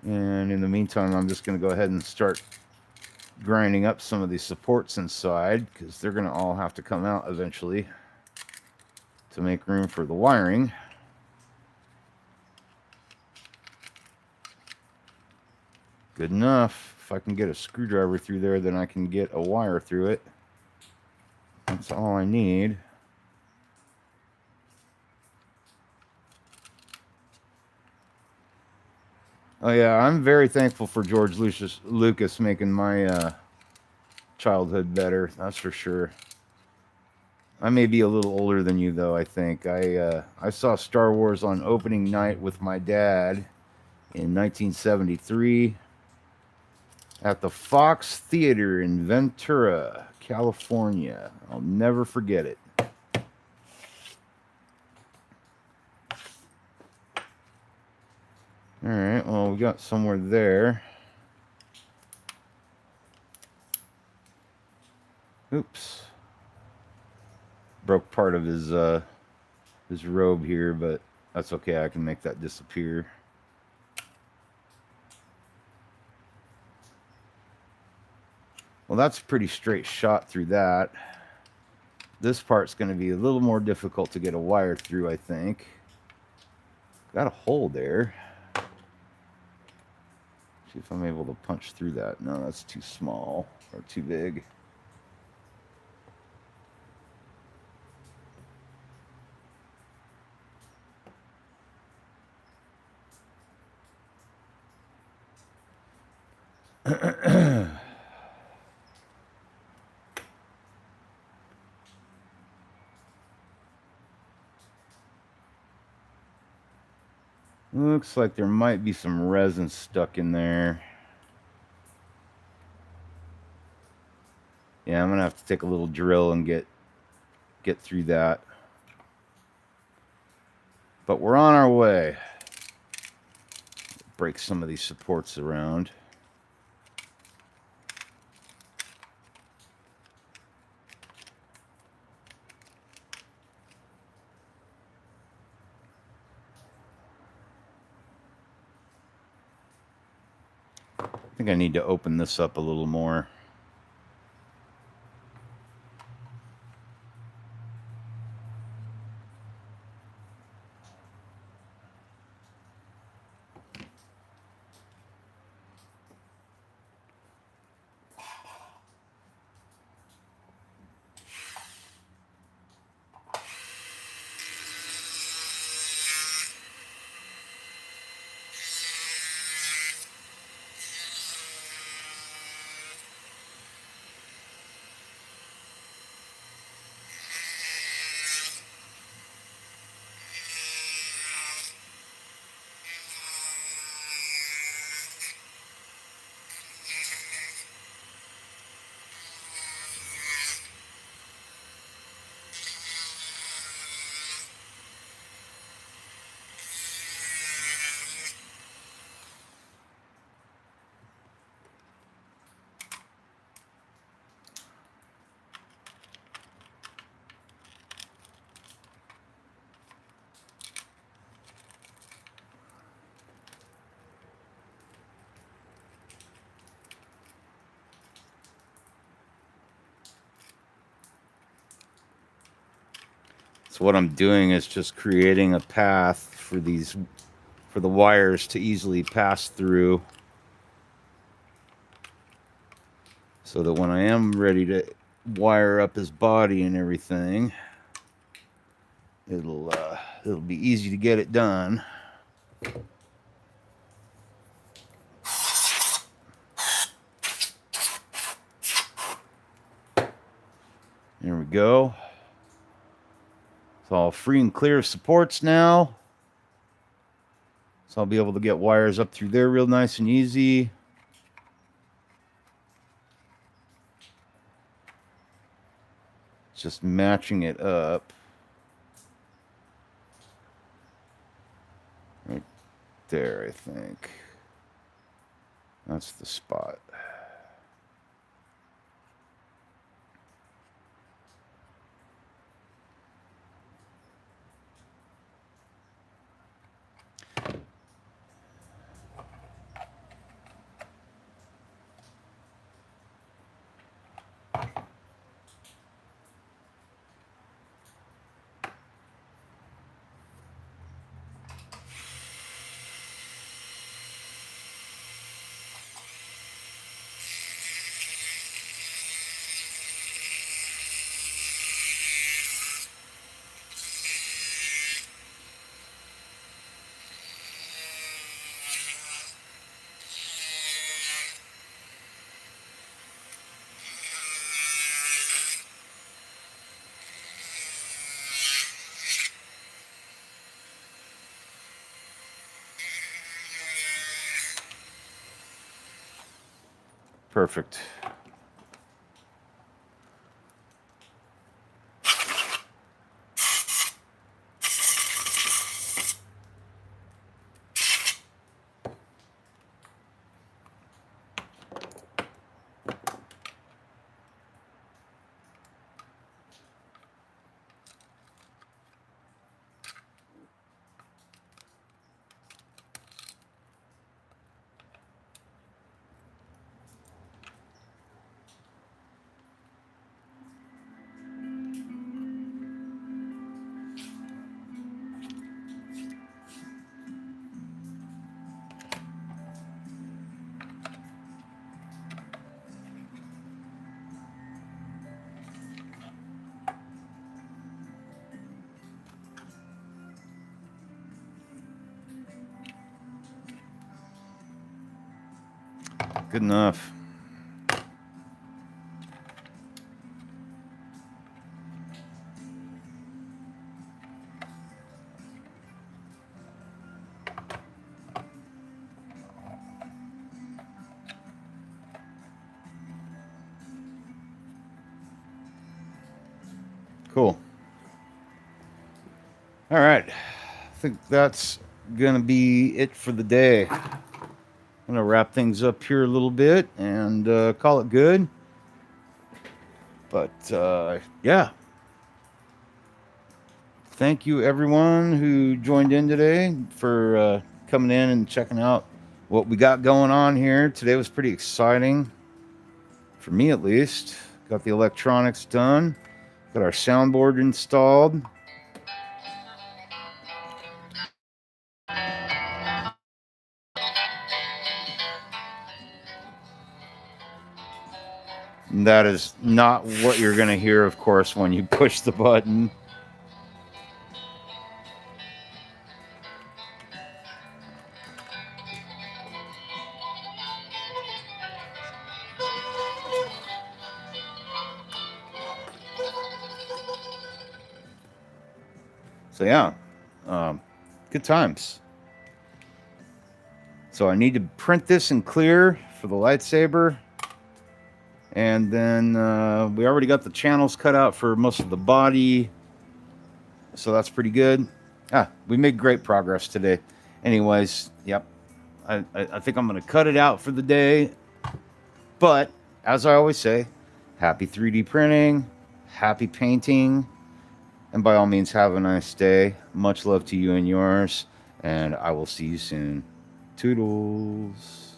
And in the meantime, I'm just going to go ahead and start grinding up some of these supports inside, because they're going to all have to come out eventually to make room for the wiring. Good enough. If I can get a screwdriver through there, then I can get a wire through it. That's all I need. Oh yeah, I'm very thankful for George Lucas making my childhood better. That's for sure. I may be a little older than you though. I think I saw Star Wars on opening night with my dad in 1973 at the Fox Theater in Ventura, California. I'll never forget it. All right, well, we got somewhere there. Oops. Broke part of his robe here, but that's okay. I can make that disappear. Well, that's a pretty straight shot through that. This part's going to be a little more difficult to get a wire through, I think. Got a hole there. See if I'm able to punch through that. No, that's too small or too big. Looks like there might be some resin stuck in there. Yeah, I'm gonna have to take a little drill and get through that. But we're on our way. Break some of these supports around. I think I need to open this up a little more. So what I'm doing is just creating a path for the wires to easily pass through, so that when I am ready to wire up his body and everything, it'll be easy to get it done. There we go. It's all free and clear of supports now. So I'll be able to get wires up through there real nice and easy. Just matching it up. Right there, I think. That's the spot. Perfect. Good enough. Cool. All right. I think that's going to be it for the day. I'm going to wrap things up here a little bit and call it good. But yeah. Thank you, everyone who joined in today for coming in and checking out what we got going on here. Today was pretty exciting, for me at least. Got the electronics done. Got our soundboard installed. And that is not what you're going to hear, of course, when you push the button. So yeah, good times. So I need to print this in clear for the lightsaber. And then we already got the channels cut out for most of the body. So that's pretty good. We made great progress today. Anyways, yep. I think I'm going to cut it out for the day. But as I always say, happy 3D printing, happy painting. And by all means, have a nice day. Much love to you and yours. And I will see you soon. Toodles.